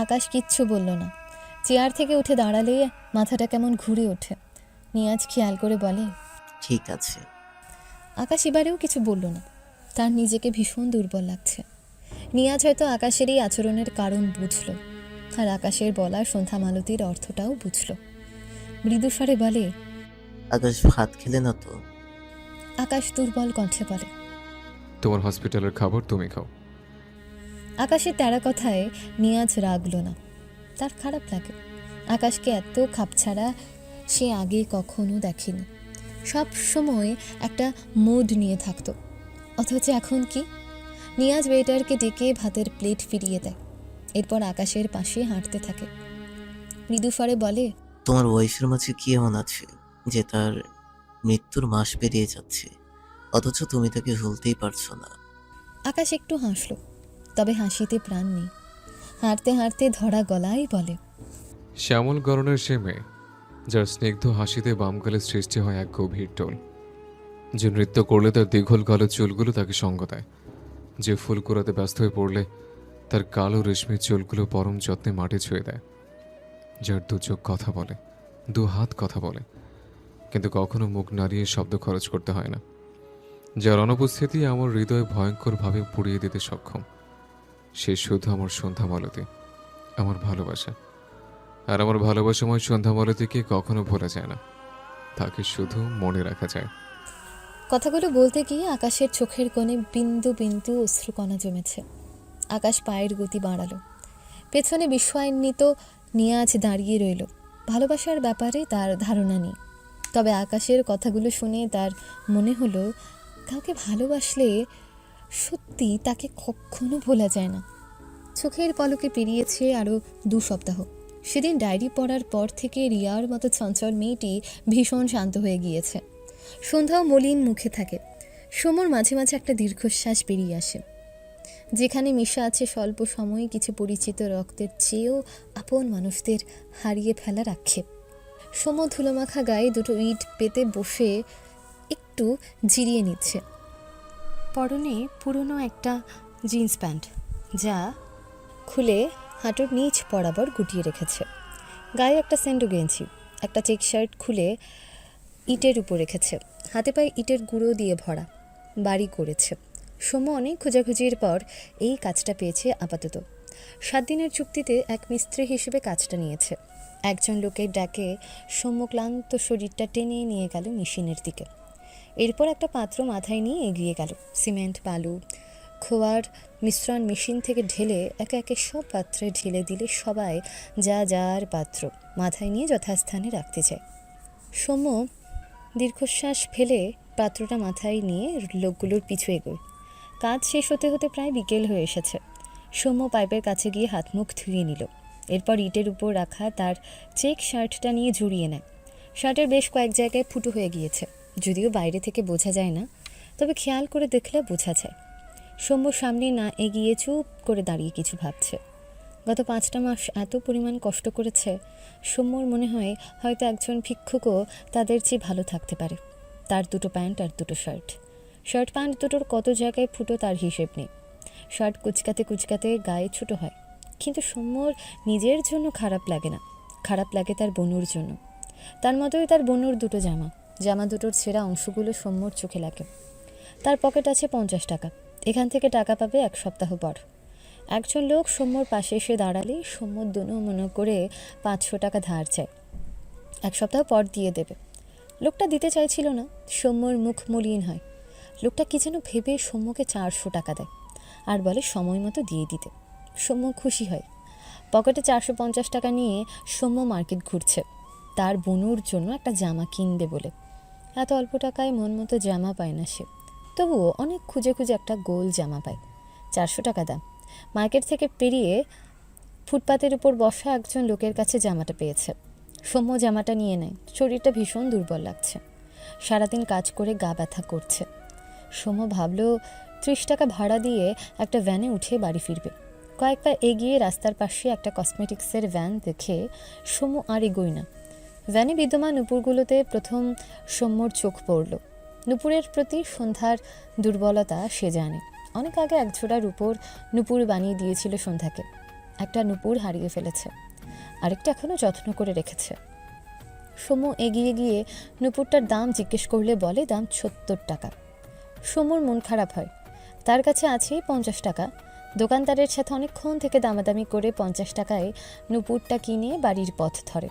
আকাশ কিচ্ছু বলল না। চেয়ার থেকে উঠে দাঁড়ালে মাথাটা কেমন ঘুরে ওঠে। নিয়াজ খেয়াল করে বলে, ঠিক আছে। আকাশ এবারেও কিছু বলল না। তার নিজেকে ভীষণ দুর্বল লাগছে। নিয়াজ হয়তো আকাশের এই আচরণের কারণ বুঝল, আর আকাশের বলা সন্ধ্যা মালতীর অর্থটাও বুঝল। মৃদুস্বরে বলে, আকাশ ভাত খেলে না তো? আকাশ দুর্বল কণ্ঠে বলে, তোমার হসপিটালের খাবার তুমি খাও। আকাশের তেরা কথায় নিয়াজ রাগল না, তার খারাপ লাগে। আকাশকে এত খাপছাড়া সে আগে কখনো দেখেনি। সব সময় একটা মুড নিয়ে থাকতো, অথচ এখন কি? নিয়াজ ওয়েটারকে ডেকে ভাতের প্লেট ফিরিয়ে দেয়, এরপর আকাশের পাশে হাঁটতে থাকে। মৃদুস্বরে বলে, তোমার ওয়াইফের মাঝে কি এমন আছে যে তার মৃত্যুর মাস পেরিয়ে যাচ্ছে, অথচ তুমি তাকে ভুলতেই পারছো না? আকাশ একটু হাসল, তবে হাসিতে প্রাণ নেই। হাঁটতে হাঁটতে ধরা গলায় বলে, শ্যামল গরনের সে মেয়ে, যার স্নিগ্ধ হাসিতে বামগালে সৃষ্টি হয় এক গভীর টোল, যে নৃত্য করলে তার দীঘল কালো চুলগুলো তাকে সঙ্গ দেয়, যে ফুল কুড়াতে ব্যস্ত হয়ে পড়লে তার কালো রেশমি চুলগুলো পরম যত্নে মাটি ছুঁয়ে দেয়, যার দু চোখ কথা বলে, দু হাত কথা বলে, কিন্তু কখনো মুখ নাড়িয়ে শব্দ খরচ করতে হয় না, যার অনুপস্থিতি আমার হৃদয় ভয়ঙ্করভাবে পুড়িয়ে দিতে সক্ষম। সে শুধু আমার সন্ধ্যা মালতী, আমার ভালোবাসা। আর আমার ভালোবাসাময় সন্ধ্যা মালতীকে কখনো ভোলা যায় না, তাকে শুধু মনে রাখা যায়। কথাগুলো বলতে গিয়ে আকাশের চোখের কোণে বিন্দু বিন্দু অশ্রুকণা জমেছে। আকাশ পায়ের গতি বাড়ালো। পেছনে বিস্ময়ান্বিত নিয়াজ দাঁড়িয়ে রইল। ভালোবাসার ব্যাপারে তার ধারণা নেই, তবে আকাশের কথাগুলো শুনে তার মনে হলো কাউকে ভালোবাসলে সত্যি তাকে কখনো ভোলা যায় না। চোখের পলকে পেরিয়েছে আরও 2 সপ্তাহ। সেদিন ডায়েরি পড়ার পর থেকে রিয়ার মতো চঞ্চল মেয়েটি ভীষণ শান্ত হয়ে গিয়েছে। সন্ধ্যাও মলিন মুখে থাকে। সমর মাঝে মাঝে একটা দীর্ঘশ্বাস বেরিয়ে আসে, যেখানে মিশে আছে স্বল্প সময়ে কিছু পরিচিত রক্তের চেয়েও আপন মানুষদের হারিয়ে ফেলার আক্ষেপ। সম ধুলোমাখা গায়ে দুটো ইট পেতে বসে একটু জিরিয়ে নিচ্ছে। পরনে পুরনো একটা জিন্স প্যান্ট, যা খুলে হাঁটুর নিচ বরাবর গুটিয়ে রেখেছে। গায়ে একটা স্যান্ডো গেঞ্জি, একটা চেক শার্ট খুলে ইটের উপর রেখেছে। হাতে পায়ে ইটের গুঁড়ো দিয়ে ভরা, বাড়ি করেছে। সৌম্য অনেক খোঁজাখুঁজির পর এই কাজটা পেয়েছে আপাতত। 7 দিনের চুক্তিতে এক মিস্ত্রি হিসেবে কাজটা নিয়েছে। একজন লোকের ডাকে সৌম্য ক্লান্ত শরীরটা টেনে নিয়ে গেল মেশিনের দিকে। এরপর একটা পাত্র মাথায় নিয়ে এগিয়ে গেল। সিমেন্ট, বালু, খোয়ার মিশ্রণ মেশিন থেকে ঢেলে একে একে সব পাত্রে ঢেলে দিলে সবাই যা যার পাত্র মাথায় নিয়ে যথাস্থানে রাখতে চায়। সৌম্য দীর্ঘশ্বাস ফেলে পাত্রটা মাথায় নিয়ে লোকগুলোর পিছু এগোয়। কাজ শেষ হতে হতে প্রায় বিকেল হয়ে এসেছে। সৌম্য পাইপের কাছে গিয়ে হাত মুখ ধুয়ে নিল। এরপর ইটের উপর রাখা তার চেক শার্টটা নিয়ে জড়িয়ে নেয়। শার্টের বেশ কয়েক জায়গায় ফুটো হয়ে গিয়েছে, যদিও বাইরে থেকে বোঝা যায় না, তবে খেয়াল করে দেখলে বোঝা যায়। সৌম্য সামনে না এগিয়ে চুপ করে দাঁড়িয়ে কিছু ভাবছে। গত 5টা মাস এত পরিমাণ কষ্ট করেছে, সৌম্যর মনে হয় হয়তো একজন ভিক্ষুকও তাদের চেয়ে ভালো থাকতে পারে। তার 2টো প্যান্ট আর 2টো শার্ট, শার্ট প্যান্ট দুটোর কত জায়গায় ফুটো তার হিসেব নেই। শার্ট কুচকাতে কুচকাতে গায়ে ছোটো হয়, কিন্তু সৌম্যর নিজের জন্য খারাপ লাগে না, খারাপ লাগে তার বনুর জন্য। তার মতোই তার বনুর 2টো জামা, জামা দুটোর ছেঁড়া অংশগুলো সৌম্যর চোখে লাগে। তার পকেট আছে 50 টাকা, এখান থেকে টাকা পাবে 1 সপ্তাহ পর। একজন লোক সৌম্যর পাশে এসে দাঁড়ালেই সৌম্য দোনো মনে করে 500 টাকা ধার চায়, 1 সপ্তাহ পর দিয়ে দেবে। লোকটা দিতে চাইছিল না, সৌম্যর মুখ মলিন হয়। লোকটা কি যেন ভেবে সৌম্যকে 400 টাকা দেয় আর বলে সময় মতো দিয়ে দিতে। সৌম্য খুশি হয়। পকেটে 450 টাকা নিয়ে সৌম্য মার্কেট ঘুরছে, তার বনুর জন্য একটা জামা কিনবে বলে। এত অল্প টাকায় মন মতো জামা পায় না সে, তবুও অনেক খুঁজে খুঁজে একটা গোল জামা পায়। 400 টাকা দাম। মার্কেট থেকে পেরিয়ে ফুটপাতের উপর বসা একজন লোকের কাছে জামাটা পেয়েছে। সৌম্য জামাটা নিয়ে নেয়। শরীরটা ভীষণ দুর্বল লাগছে, সারাদিন কাজ করে গা ব্যথা করছে। সৌম্য ভাবল 30 টাকা ভাড়া দিয়ে একটা ভ্যানে উঠে বাড়ি ফিরবে। কয়েক পা এগিয়ে রাস্তার পাশে একটা কসমেটিক্সের ভ্যান দেখে সৌম্য আর এগোয় না। ভ্যানে বিদ্যমান নুপুরগুলোতে প্রথম সৌম্যর চোখ পড়ল। নুপুরের প্রতি সন্ধ্যার দুর্বলতা সে জানে, অনেক আগে এক জোড়া নুপুর বানিয়ে দিয়েছিল সন্ধ্যাকে। একটা নুপুর হারিয়ে ফেলেছে, আরেকটা এখনও যত্ন করে রেখেছে। সমু এগিয়ে গিয়ে নুপুরটার দাম জিজ্ঞেস করলে বলে দাম ৭০ টাকা। সমুর মন খারাপ হয়, তার কাছে আছে ৫০ টাকা। দোকানদারের সাথে অনেকক্ষণ থেকে দামাদামি করে ৫০ টাকায় নুপুরটা কিনে বাড়ির পথ ধরে।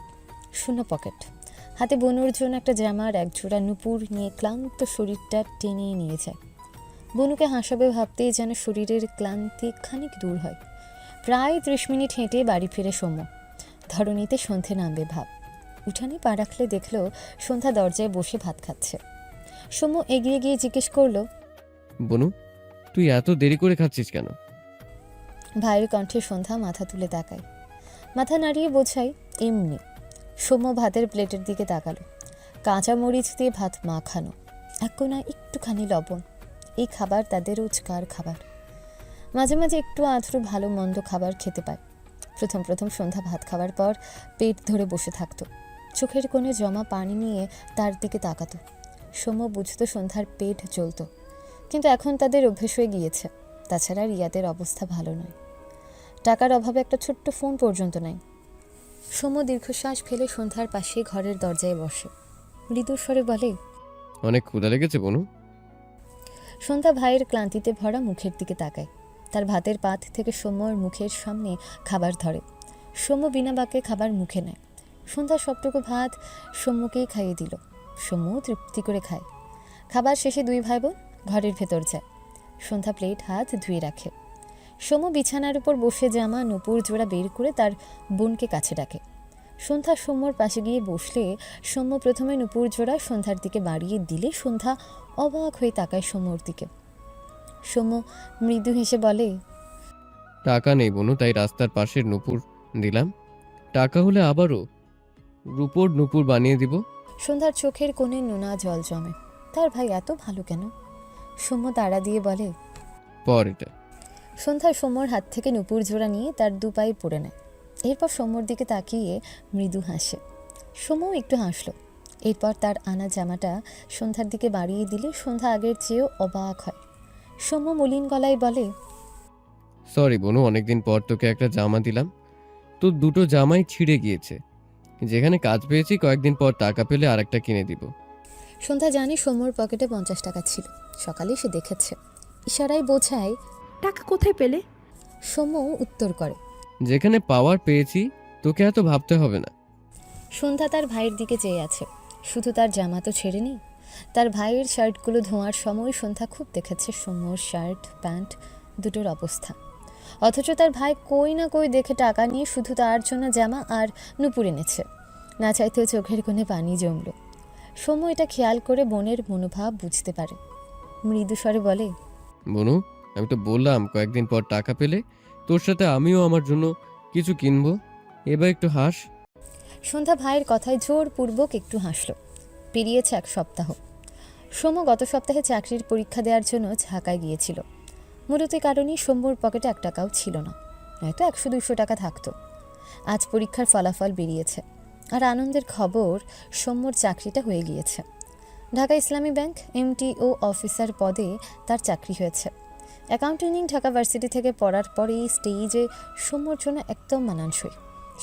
শূন্য পকেট, হাতে বনুর জন্য একটা জামা আর এক জোড়া নুপুর নিয়ে ক্লান্ত শরীরটা টেনে নিয়ে যায়। বনুকে হাসাবে ভাবতেই যেন শরীরের ক্লান্তি খানিক দূর হয়। প্রায় ৩০ মিনিট হেঁটে বাড়ি ফিরে সমু। ধরণীতে সন্ধে নামবে ভাব। উঠানে পা রাখলে দেখল সন্ধ্যা দরজায় বসে ভাত খাচ্ছে। সমু এগিয়ে গিয়ে জিজ্ঞেস করলো, বনু, তুই এত দেরি করে খাচ্ছিস কেন? ভাইয়ের কণ্ঠে সন্ধ্যা মাথা তুলে তাকায়। মাথা নাড়িয়ে বোঝাই এমনি। সৌম্য ভাতের প্লেটের দিকে তাকালো। কাঁচা মরিচ দিয়ে ভাত মাখানো, এক কোনা একটুখানি লবণ। এই খাবার তাদের রোজকার খাবার। মাঝে মাঝে একটু আধটু ভালো মন্দ খাবার খেতে পায়। প্রথম প্রথম সন্ধ্যা ভাত খাওয়ার পর পেট ধরে বসে থাকতো। চোখের কোণে জমা পানি নিয়ে তার দিকে তাকাতো। সৌম্য বুঝতো সন্ধ্যার পেট জ্বলত, কিন্তু এখন তাদের অভ্যেস হয়ে গিয়েছে। তাছাড়া রিয়াদের অবস্থা ভালো নয়, টাকার অভাবে একটা ছোট্ট ফোন পর্যন্ত নাই। সৌম্য দীর্ঘশ্বাস ফেলে সন্ধ্যার পাশে ঘরের দরজায় বসে, মৃদু স্বরে বলে, অনেক ক্ষুধা লেগেছে বনু। সন্ধ্যা ভাইয়ের ক্লান্তিতে ভরা মুখের দিকে তাকায়। তার ভাতের পাত থেকে সৌম্যর মুখের সামনে খাবার ধরে। সৌম্য বিনা বাক্যে খাবার মুখে নেয়। সন্ধ্যা সবটুকু ভাত সৌম্যকেই খাইয়ে দিল। সৌম্য তৃপ্তি করে খায়। খাবার শেষে দুই ভাই বোন ঘরের ভেতর যায়। সন্ধ্যা প্লেট হাত ধুয়ে রাখে। সৌম্য বিছানার উপর বসে জামা নুপুর জোড়া বের করে তার বোনকে কাছে ডাকে। সন্ধ্যা সৌম্যর পাশে গিয়ে বসলে সৌম্য প্রথমে নুপুর জোড়া সন্ধ্যার দিকে বাড়িয়ে দিলে সন্ধ্যা অবাক হয়ে তাকায় সৌম্যর দিকে। সৌম্য মৃদু হেসে বলে, টাকা নেই বনু, তাই রাস্তার পাশের নুপুর দিলাম। টাকা হলে আবারও রূপোর নুপুর বানিয়ে দিব। সন্ধ্যার চোখের কোণে নোনা জল জমে। তার ভাই এত ভালো কেন? সৌম্য তাড়া দিয়ে বলে, পর এটা। সন্ধ্যা সৌম্যর হাত থেকে নুপুর জোড়া নিয়ে তার দু পায়ে পড়ে নেয়। এরপর সৌম্যর দিকে তাকিয়ে মৃদু হাসে। সৌম্যও একটু হাসলো। এরপর তার আনা জামাটা সন্ধ্যার দিকে বাড়িয়ে দিলে সন্ধ্যা আগের চেয়েও অবাক হয়। সৌম্য মলিন গলায় বলে, সরি বনু, অনেকদিন পর তোকে একটা জামা দিলাম, তো দুটো জামাই ছিঁড়ে গিয়েছে। যেখানে কাজ পেয়েছি কয়েকদিন পর টাকা পেলে আরেকটা কিনে দিব। সন্ধ্যা জানে সৌম্যর পকেটে ৫০ টাকা ছিল। সকালে সে দেখেছে। ইশারায় বোঝায়, টাকা কোথায় পেলে? সৌম্য উত্তর করে, যেখানে পাওয়ার পেয়েছি তোকে এত ভাবতে হবে না। সন্ধ্যা তার ভাইয়ের দিকে চেয়ে আছে। শুধু তার জামা তো ছেড়েনি, তার ভাইয়ের শার্টগুলো ধোঁয়ার সময় সন্ধ্যা খুব দেখেছে সৌম্যর শার্ট প্যান্ট দুটোর অবস্থা। অথচ তার ভাই কই না কই দেখে টাকা নিয়ে শুধু তার জন্য জামা আর নুপুর এনেছে। না চাইতেও চোখের কোণে পানি জমল। সৌম্য এটা খেয়াল করে বোনের মনোভাব বুঝতে পারে। মৃদু স্বরে বলে, বনু, আমি তো বললাম কয়েকদিন পর টাকা পেলে তোর সাথে আমিও আমার জন্য কিছু কিনবো। এবার একটু হাস। সন্ধ্যা ভাইয়ের কথায় জোরপূর্বক একটু হাসল। পেরিয়েছে এক সপ্তাহ। সৌম্য গত সপ্তাহে চাকরির পরীক্ষা দেওয়ার জন্য ঢাকায় গিয়েছিল। মূলত কারণেই সৌম্যর পকেটে ১ টাকাও ছিল না, নয়তো ১০০-২০০ টাকা থাকতো। আজ পরীক্ষার ফলাফল বেরিয়েছে, আর আনন্দের খবর সৌম্যর চাকরিটা হয়ে গিয়েছে। ঢাকা ইসলামী ব্যাংক MTO অফিসার পদে তার চাকরি হয়েছে। অ্যাকাউন্টিং ঢাকা ভার্সিটি থেকে পড়ার পরে এই স্টেজে সৌম্যর জন্য একদম মানানসই।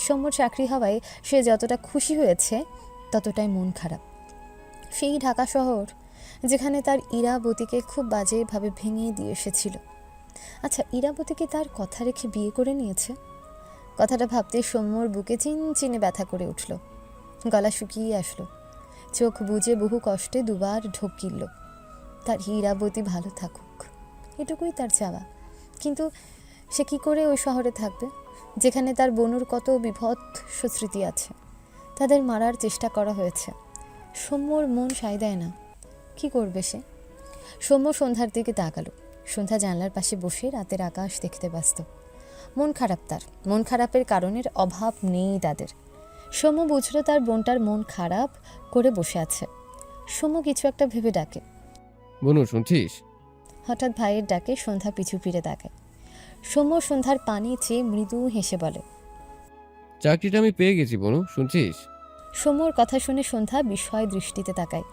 সৌম্যর চাকরি হওয়ায় সে যতটা খুশি হয়েছে ততটাই মন খারাপ। সেই ঢাকা শহর যেখানে তার ইরাবতীকে খুব বাজেভাবে ভেঙে দিয়ে এসেছিল। আচ্ছা, ইরাবতীকে তার কথা রেখে বিয়ে করে নিয়েছে? কথাটা ভাবতে সৌম্যর বুকে চিনচিনে ব্যথা করে উঠল। গলা শুকিয়ে আসলো। চোখ বুজে বহু কষ্টে দুবার ঢোক গিলল। তার ইরাবতী ভালো থাকুক, এটুকুই তার চাওয়া। কিন্তু সে কি করে ওই শহরে থাকবে যেখানে তার বনুর কত বিভৎস স্মৃতি আছে? তাদের মারার চেষ্টা করা হয়েছে। সৌম্যর মন সায় দেয় না। কি করবে সে? সৌম্য সন্ধ্যার দিকে তাকালো। সন্ধ্যা জানলার পাশে বসে রাতের আকাশ দেখতে ব্যস্ত। মন খারাপ তার। মন খারাপের কারণের অভাব নেই তাদের। সৌম্য বুঝল তার বোনটার মন খারাপ করে বসে আছে। সৌম্য কিছু একটা ভেবে ডাকে, বনু শুনছিস? হঠাৎ ভাইয়ের ডাকে সন্ধ্যা পিছু ফিরে তাকায়। সৌম্য সন্ধ্যার পানি চেয়ে মৃদু হেসে বলে, চাকরিটা আমি পেয়ে গেছি বনু, শুনছিস? সৌম্যর কথা শুনে সন্ধ্যা বিস্ময় দৃষ্টিতে তাকায়।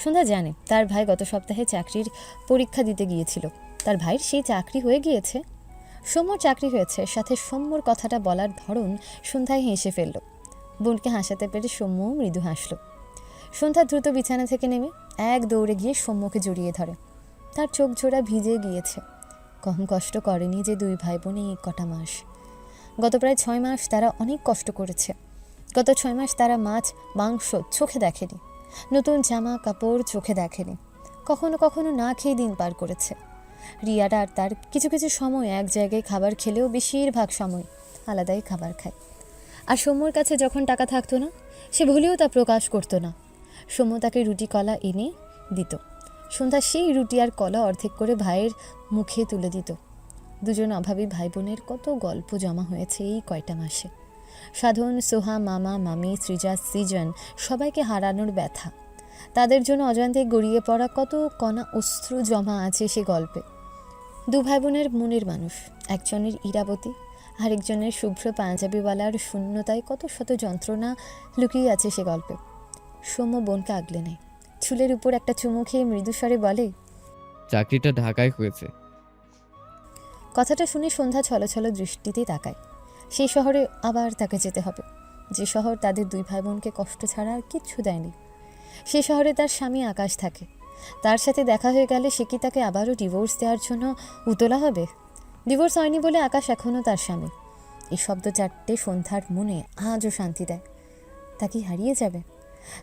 সন্ধ্যা জানে তার ভাই গত সপ্তাহে চাকরির পরীক্ষা দিতে গিয়েছিল। তার ভাইয়ের সেই চাকরি হয়ে গিয়েছে। সৌম্যর চাকরি হয়েছে, সাথে সৌম্যর কথাটা বলার ধরন সন্ধ্যায় হেসে ফেলল। বোনকে হাসাতে পেরে সৌম্যও মৃদু হাসল। সন্ধ্যা দ্রুত বিছানা থেকে নেমে এক দৌড়ে গিয়ে সৌম্যকে জড়িয়ে ধরে। তার চোখ জোড়া ভিজে গিয়েছে। কম কষ্ট করেনি যে দুই ভাই বোনে এই কটা মাস। গত প্রায় 6 মাস তারা অনেক কষ্ট করেছে। গত 6 মাস তারা মাছ মাংস চোখে দেখেনি, নতুন জামা কাপড় চোখে দেখেনি, কখনো কখনো না খেয়ে দিন পার করেছে। রিয়াটা আর তার কিছু কিছু সময় এক জায়গায় খাবার খেলেও বেশিরভাগ সময় আলাদাই খাবার খায়। আর সৌম্যর কাছে যখন টাকা থাকতো না, সে ভুলেও তা প্রকাশ করতো না। সৌম্য তাকে রুটি কলা এনে দিত। সন্ধ্যা সেই রুটি আর কলা অর্ধেক করে ভাইয়ের মুখে তুলে দিত। দুজন অভাবী ভাই বোনের কত গল্প জমা হয়েছে এই কয়টা মাসে। সাধন, সোহা, মামা, মামি, সৃজা, সৃজন, সবাইকে হারানোর ব্যথা। তাদের জন্য অজান্তে গড়িয়ে পড়া কত কণা অশ্রু জমা আছে সে গল্পে। দু ভাই বোনের মনের মানুষ, একজনের ইরাবতী, আরেকজনের শুভ্র পাঞ্জাবিওয়ালার শূন্যতায় কত শত যন্ত্রণা লুকিয়ে আছে সে গল্পে। সৌম্য বোনকে আগলে নেয়, চুলের উপর একটা চুমু খেয়ে মৃদুস্বরে বলে, চাকরিটা ঢাকায় হয়েছে। কথাটা শুনে সন্ধ্যা ছলছল দৃষ্টিতে তাকায়। সেই শহরে আবার তাকে যেতে হবে, যে শহর তাদের দুই ভাই বোনকে কষ্ট ছাড়া আর কিচ্ছু দেয়নি। সে শহরে তার স্বামী আকাশ থাকে। তার সাথে দেখা হয়ে গেলে সে কি তাকে আবারও ডিভোর্স দেওয়ার জন্য উতলা হবে? ডিভোর্স হয়নি বলে আকাশ এখনও তার স্বামী। এই শব্দ চারটে সন্ধ্যার মনে আজও শান্তি দেয়। তা কি হারিয়ে যাবে?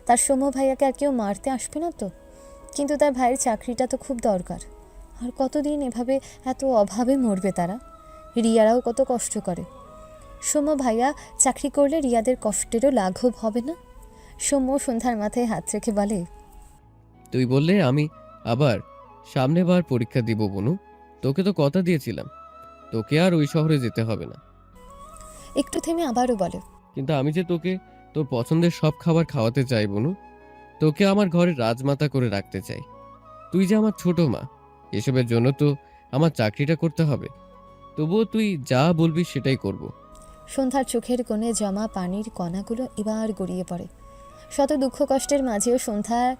তার সৌম্য ভাইয়াকে আর কেউ মারতে আসবে না তো? কিন্তু তার ভাইয়ের চাকরিটা তো খুব দরকার। আর কতদিন এভাবে এত অভাবে মরবে তারা? রিয়ারাও কত কষ্ট করে। সৌম্য ভাইয়া চাকরি করলে রিয়াদের কষ্টেরও লাঘব হবে না? সৌম্য সন্ধ্যার মাথায় হাত রেখে বলে, তুই বললে আমি আবার সামনে বার পরীক্ষা দিব বনু। তোকে তো কথা দিয়েছিলাম, তোকে আর ওই শহরে যেতে হবে না। একটু থেমে আবারও বলে, কিন্তু আমি যে তোকে তোর পছন্দের সব খাবার খাওয়াতে চাই বনু। তোকে আমার ঘরে রাজমাতা করে রাখতে চাই। তুই যে আমার ছোট মা, এসবের জন্য তো আমার চাকরিটা করতে হবে। তবুও তুই যা বলবি সেটাই করব। সন্ধ্যার চোখের কোণে জমা পানির কণাগুলো এবার গড়িয়ে পড়ে। শত দুঃখ কষ্টের মাঝেও সন্ধ্যার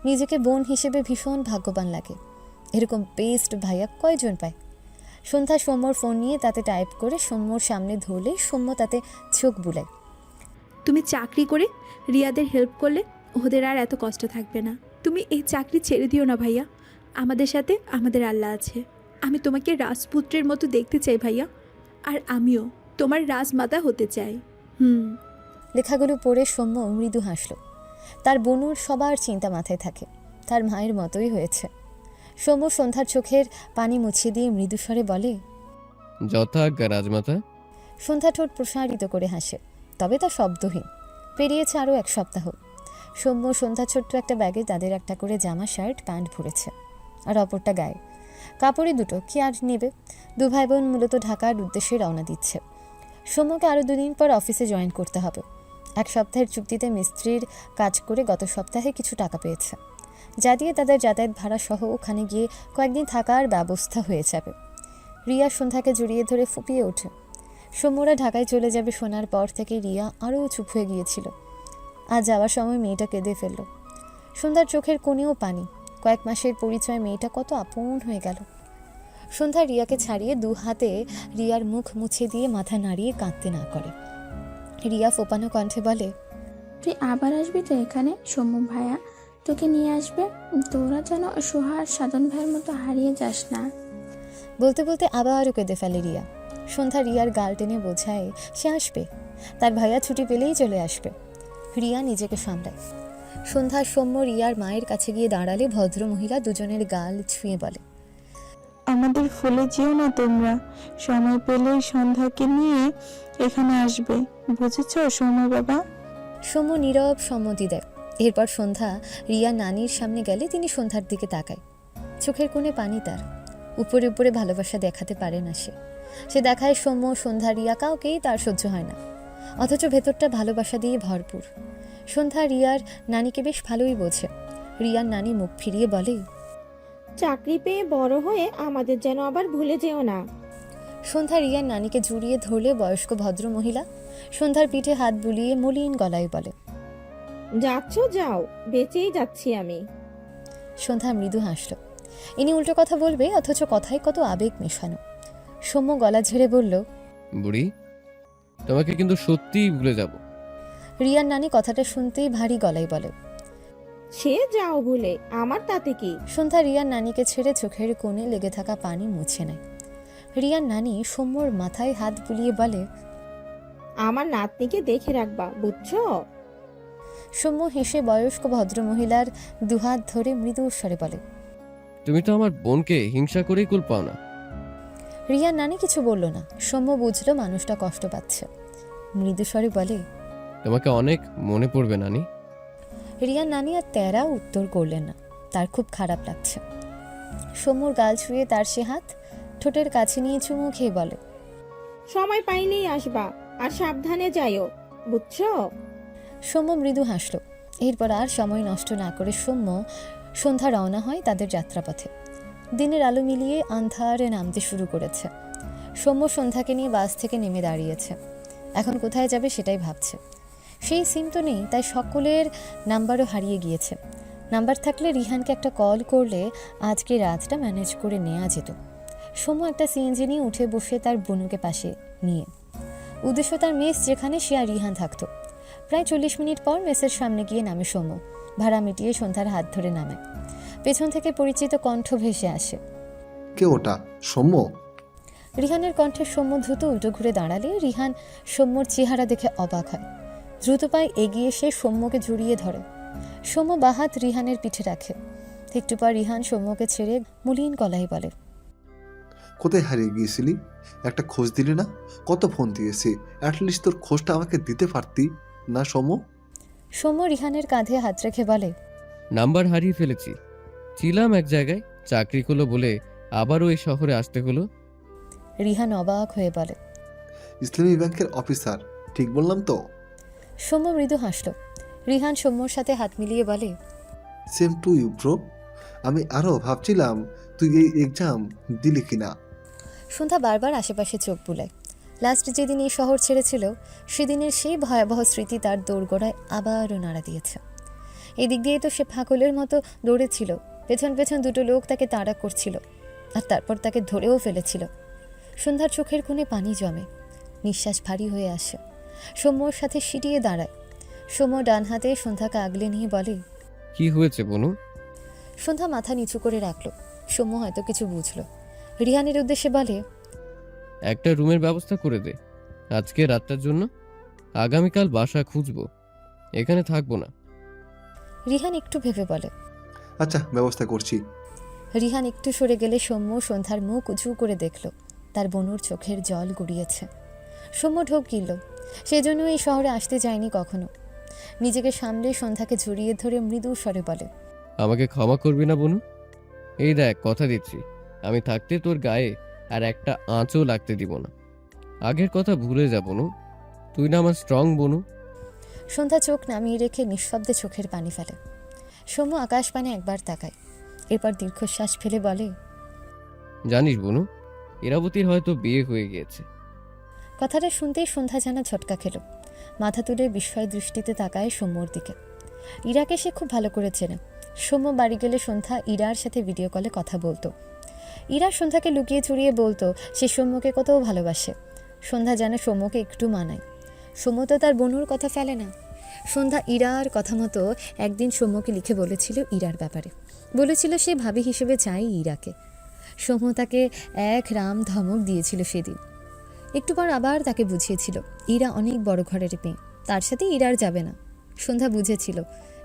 নিজেকে বোন হিসেবে ভীষণ ভাগ্যবান লাগে। এরকম বেস্ট ভাইয়া কয়জন পায়? সন্ধ্যা সৌম্যর ফোন নিয়ে তাতে টাইপ করে সৌম্যর সামনে ধরলে সৌম্য তাতে চোখ বুলায়। তুমি চাকরি করে রিয়াদের হেল্প করলে ওদের আর এত কষ্ট থাকবে না। তুমি এই চাকরি ছেড়ে দিও না ভাইয়া। আমাদের সাথে আমাদের আল্লাহ আছে। আমি তোমাকে রাজপুত্রের মতো দেখতে চাই ভাইয়া, আর আমিও তোমার রাজমাতা হতে চাই। লেখাগুলো পড়ে সৌম্য মৃদু হাসল। তার বনুর সবার চিন্তা মাথায় থাকে, তার মায়ের মতোই হয়েছে। সৌম্য সন্ধ্যার চোখের পানি মুছিয়ে দিয়ে মৃদুস্বরে বলে, যথাজ্ঞা রাজমাতা। সন্ধ্যা ঠোঁট প্রসারিত করে হাসে, তবে তা শব্দহীন। পেরিয়েছে আরও 1 সপ্তাহ। সৌম্য সন্ধ্যা ছোট্ট একটা ব্যাগে তাদের একটা করে জামা, শার্ট, প্যান্ট ভরেছে, আর অপরটা গায়ে। কাপড়ে দুটো, কি আর নেবে? দু ভাই বোন মূলত ঢাকার উদ্দেশ্যে রওনা দিচ্ছে। সৌম্যকে আরও 2 দিন পর অফিসে জয়েন করতে হবে। 1 সপ্তাহের চুক্তিতে মিস্ত্রির কাজ করে গত সপ্তাহে কিছু টাকা পেয়েছে, যা দিয়ে তাদের যাতায়াত ভাড়া সহ ওখানে গিয়ে কয়েকদিন থাকার ব্যবস্থা হয়ে যাবে। রিয়া সন্ধ্যাকে জড়িয়ে ধরে ফুপিয়ে ওঠে। সৌম্যরা ঢাকায় চলে যাবে শোনার পর থেকে রিয়া আরও চুপ হয়ে গিয়েছিল। আজ যাওয়ার সময় মেয়েটা কেঁদে ফেলল। সন্ধ্যার চোখের কোণেও পানি। কয়েক মাসের পরিচয় মেয়েটা কত আপন হয়ে গেল। সন্ধ্যা রিয়াকে ছাড়িয়ে 2 হাতে রিয়ার মুখ মুছে দিয়ে মাথা নাড়িয়ে কাঁদতে না করে। রিয়া ফোপানো কণ্ঠে বলে, তুই আবার আসবি তো এখানে? সৌম্য ভাইয়া তোকে নিয়ে আসবে। তোরা যেন সোহার সাধন ভাইয়ের মতো হারিয়ে যাস না। বলতে বলতে আবারও কেঁদে ফেলে রিয়া। সন্ধ্যা রিয়ার গাল টেনে বোঝায় সে আসবে, তার ভাইয়া ছুটি পেলেই চলে আসবে। রিয়া নিজেকে সামলায়। সন্ধ্যা সৌম্য রিয়ার মায়ের কাছে গিয়ে দাঁড়ালে ভদ্রমহিলা দুজনের গাল ছুঁয়ে বলে, আমাদের ভুলে যেও না তোমরা। সময় পেলেই সন্ধ্যাকে নিয়ে এখানে আসবে, বুঝেছ সৌম্য বাবা? সৌম্য নীরব সম্মতি দেয়। এরপর সন্ধ্যা রিয়া নানির সামনে গেলে তিনি সন্ধ্যার দিকে তাকায়। চোখের কোণে পানি তার। উপরে উপরে ভালোবাসা দেখাতে পারে না সে দেখায় সৌম্য, সন্ধ্যা, রিয়া কাউকেই তার সহ্য হয় না, অথচ ভেতরটা ভালোবাসা দিয়ে ভরপুর। সন্ধ্যা রিয়ার নানিকে বেশ ভালোই বোঝে। রিয়ার নানি মুখ ফিরিয়ে বলে, চাকরি পেয়ে বড় হয়ে আমাদের যেন আবার ভুলে যেও না। সন্ধ্যা রিয়ার নানিকে জড়িয়ে ধরলে বয়স্ক ভদ্র মহিলা সন্ধ্যার পিঠে হাত বুলিয়ে মলিন গলায় বলে, যাচ্ছ যাও, বেঁচেই যাচ্ছি আমি। সন্ধ্যা মৃদু হাসল। ইনি উল্টো কথা বলবে, অথচ কথায় কত আবেগ মেশানো। সৌম্য গলা ঝেড়ে বলল, বুড়ি, তোমাকে কিন্তু সত্যিই ভুলে যাব। রিয়ার নানি কথাটা শুনতেই ভারী গলায় বলে। সে যাও ভুলে, আমার তাতে কি। সন্ধ্যা রিয়ার নানিকে ছেড়ে চোখের কোণে লেগে থাকা পানি মুছে নেয়। রিয়ার নানি সৌম্যর মাথায় হাত বুলিয়ে বলে, আমার নাতনিকে দেখে রাখবা, বুঝছো? সৌম্য হেসে বয়স্ক ভদ্রমহিলার দুহাত ধরে মৃদু স্বরে বলে। তুমি তো আমার বোনকে হিংসা করেই কুল পাও না। রিয়ার নানি কিছু বলল না। সৌম্য বুঝলো মানুষটা কষ্ট পাচ্ছে। মৃদু স্বরে বলে, তোমাকে অনেক মনে পড়বে নানি। রিয়ার নানি আর তেরা উত্তর করলেন না। তার খুব খারাপ লাগছে। সৌম্যর গাল ছুঁয়ে তার সে হাত ঠোঁটের কাছে নিয়ে চুমু খেয়ে বলে, সময় পাইলেই আসবা, আর সাবধানে যাইও, বুঝছো? সৌম্য মৃদু হাসল। এরপর আর সময় নষ্ট না করে সন্ধ্যা রওনা হয় তাদের যাত্রাপথে। দিনের আলো মিলিয়ে আন্ধারে নামতে শুরু করেছে। সৌম্য সন্ধ্যাকে নিয়ে বাস থেকে নেমে দাঁড়িয়েছে। এখন কোথায় যাবে সেটাই ভাবছে। সেই সিম তো নেই, তাই সকলের নাম্বারও হারিয়ে গিয়েছে। নাম্বার থাকলে রিহানকে একটা কল করলে আজকে রাতটা ম্যানেজ করে নেওয়া যেত। সৌম্য একটা সিএনজি নিয়ে উঠে বসে তার বনুকে পাশে নিয়ে। উদ্দেশ্য তার মেস যেখানে, সে আর রিহান থাকতো। প্রায় 40 মিনিট পর মেসের সামনে গিয়ে নামে সৌম্য। ভাড়া মিটিয়ে সন্ধ্যার হাত ধরে নামে। পেছন থেকে পরিচিত কণ্ঠ ভেসে আসে। কে ওটা? সৌম্য? রিহানের কণ্ঠে সৌম্য দ্রুত উল্টো ঘুরে দাঁড়ালে রিহান সৌম্যর চেহারা দেখে অবাক হয়। দ্রুত পায়ে এগিয়ে এসে সৌম্যকে জড়িয়ে ধরে। সৌম্য বাহাত রিহানের পিঠে রাখে। একটু পর রিহান সৌম্যকে ছেড়ে মলিন গলায় বলে, কোথায় হারিয়ে গিয়েছিলি? একটা খোঁজ দিলি না? কত ফোন দিয়েছি, অ্যাটলিস্ট তোর খোঁজটা আমাকে দিতে পারতি না সৌম্য? সৌম্য রিহানের কাঁধে হাত রেখে বলে, নাম্বার হারিয়ে ফেলেছি। ছিলাম এক জায়গায়, চাকরি করলো বলে আবারও এই শহরে আসতে হলো। রিহান অবাক হয়ে বলে, ইসলামী ব্যাংকের অফিসার, ঠিক বললাম তো? সৌম্য মৃদু হাসল। রিহান সৌম্যর সাথে হাত মিলিয়ে বলে, সেম টু ইউ ব্রো। আমি আরও ভাবছিলাম তুই এই এক্সাম দিলি কিনা। সন্ধ্যা বারবার আশেপাশে চোখ বুলায়। লাস্ট যেদিন এই শহর ছেড়েছিল সেদিনের সেই ভয়াবহ স্মৃতি তার দোরগোড়ায় আবারও নাড়া দিয়েছে। এদিক দিয়ে তো সে পাগলের মতো দৌড়েছিল, পেছন পেছন দুটো লোক তাকে তাড়া করছিল, আর তারপর তাকে ধরেও ফেলেছিল। সন্ধ্যার চোখের কোণে পানি জমে, নিঃশ্বাস ভারী হয়ে আসে। সৌম্যর সাথে সিটিয়ে দাঁড়ায়। সৌম্য ডান হাতে সন্ধ্যাকে আগলে নিয়ে বলে, কি হয়েছে বনু? সন্ধ্যা মাথা নিচু করে রাখল। সৌম্য হয়তো কিছু বুঝলো। রিহানের উদ্দেশ্যে বলে, একটা রুমের ব্যবস্থা করে দে আজকে রাতটার জন্য। আগামীকাল বাসা খুঁজবো, এখানে থাকবো না। রিহান একটু ভেবে বলে। আচ্ছা, ব্যবস্থা করছি। রিহান একটু সরে গেলে সৌম্য সন্ধ্যার মুখ উঁচু করে দেখল। তার বনুর চোখের জল গড়িয়েছে। সৌম্য ঢোক গিলল। সেজন্য এই শহরে আসতে যায়নি কখনো। নিজেকে সামলে সন্ধ্যাকে জড়িয়ে ধরে মৃদু স্বরে বলে, আমাকে ক্ষমা করবি না বনু? এই দেখ, কথা দিচ্ছি, আমি থাকতে তোর গায়ে আর একটা আঁচও লাগতে দিব না। আগের কথা ভুলে যা বনু, তুই না আমার স্ট্রং বনু। সন্ধ্যা চোখ নামিয়ে রেখে নিঃশব্দে চোখের পানি ফেলে। সৌম্য আকাশ পানে একবার তাকায়, এরপর দীর্ঘশ্বাস ফেলে বলে, জানিস বনু, ইরাবতীর হয়তো বিয়ে হয়ে গিয়েছে। কথাটা শুনতেই সন্ধ্যা যেন ঝটকা খেল। মাথা তুলে বিস্ময় দৃষ্টিতে তাকায় সৌম্যর দিকে। ইরাকে সে খুব ভালো করে চেনে। সৌম্য বাড়ি গেলে সন্ধ্যা ইরার সাথে ভিডিও কলে কথা বলতো। ইরা সন্ধ্যাকে লুকিয়ে চুরিয়ে বলতো সে সৌম্যকে কত ভালোবাসে। সন্ধ্যা যেন সৌম্যকে একটু মানায়। সৌম্য তো তার বনুর কথা ফেলে না। সন্ধ্যা ইরার কথা মতো একদিন সৌম্যকে লিখে বলেছিল ইরার ব্যাপারে। বলেছিল সে ভাবি হিসেবে চাই ইরাকে। সৌম্য তাকে এক রাম ধমক দিয়েছিল সেদিন। একটু পর আবার তাকে বুঝিয়েছিল ইরা অনেক বড় ঘরের মেয়ে, তার সাথে ইরার যাবে না। সন্ধ্যা বুঝেছিল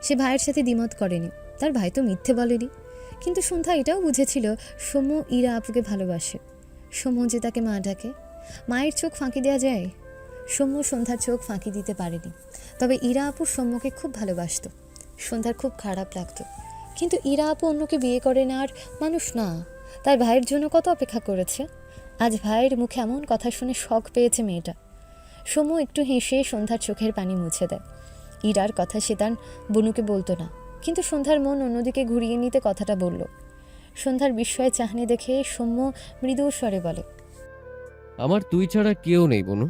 সে ভাইয়ের সাথে দ্বিমত করেনি, তার ভাই তো মিথ্যে বলেনি। কিন্তু সন্ধ্যা এটাও বুঝেছিল সৌম্য ইরা আপুকে ভালোবাসে। সৌম্য যে তাকে মা ডাকে, মায়ের চোখ ফাঁকি দেওয়া যায়? সৌম্য সন্ধ্যার চোখ ফাঁকি দিতে পারেনি। তবে ইরা আপু সৌম্যকে খুব ভালোবাসত। সন্ধ্যার খুব খারাপ লাগতো, কিন্তু ইরা আপু অন্যকে বিয়ে করে না আর মানুষ না। তার ভাইয়ের জন্য কত অপেক্ষা করেছে। আজ ভাইয়ের মুখে এমন কথা শুনে শখ পেয়েছে মেয়েটা। সৌম্য একটু হেসে সন্ধ্যার চোখের পানি মুছে দেয়। ইরার কথা সে তার বনুকে বলতো না, কিন্তু সন্ধ্যার মন অন্যদিকে ঘুরিয়ে নিতে কথাটা বলল। সন্ধ্যার বিস্ময়ে চাহনি দেখে সৌম্য মৃদু স্বরে বলে, আমার তুই ছাড়া কেউ নেই বনু।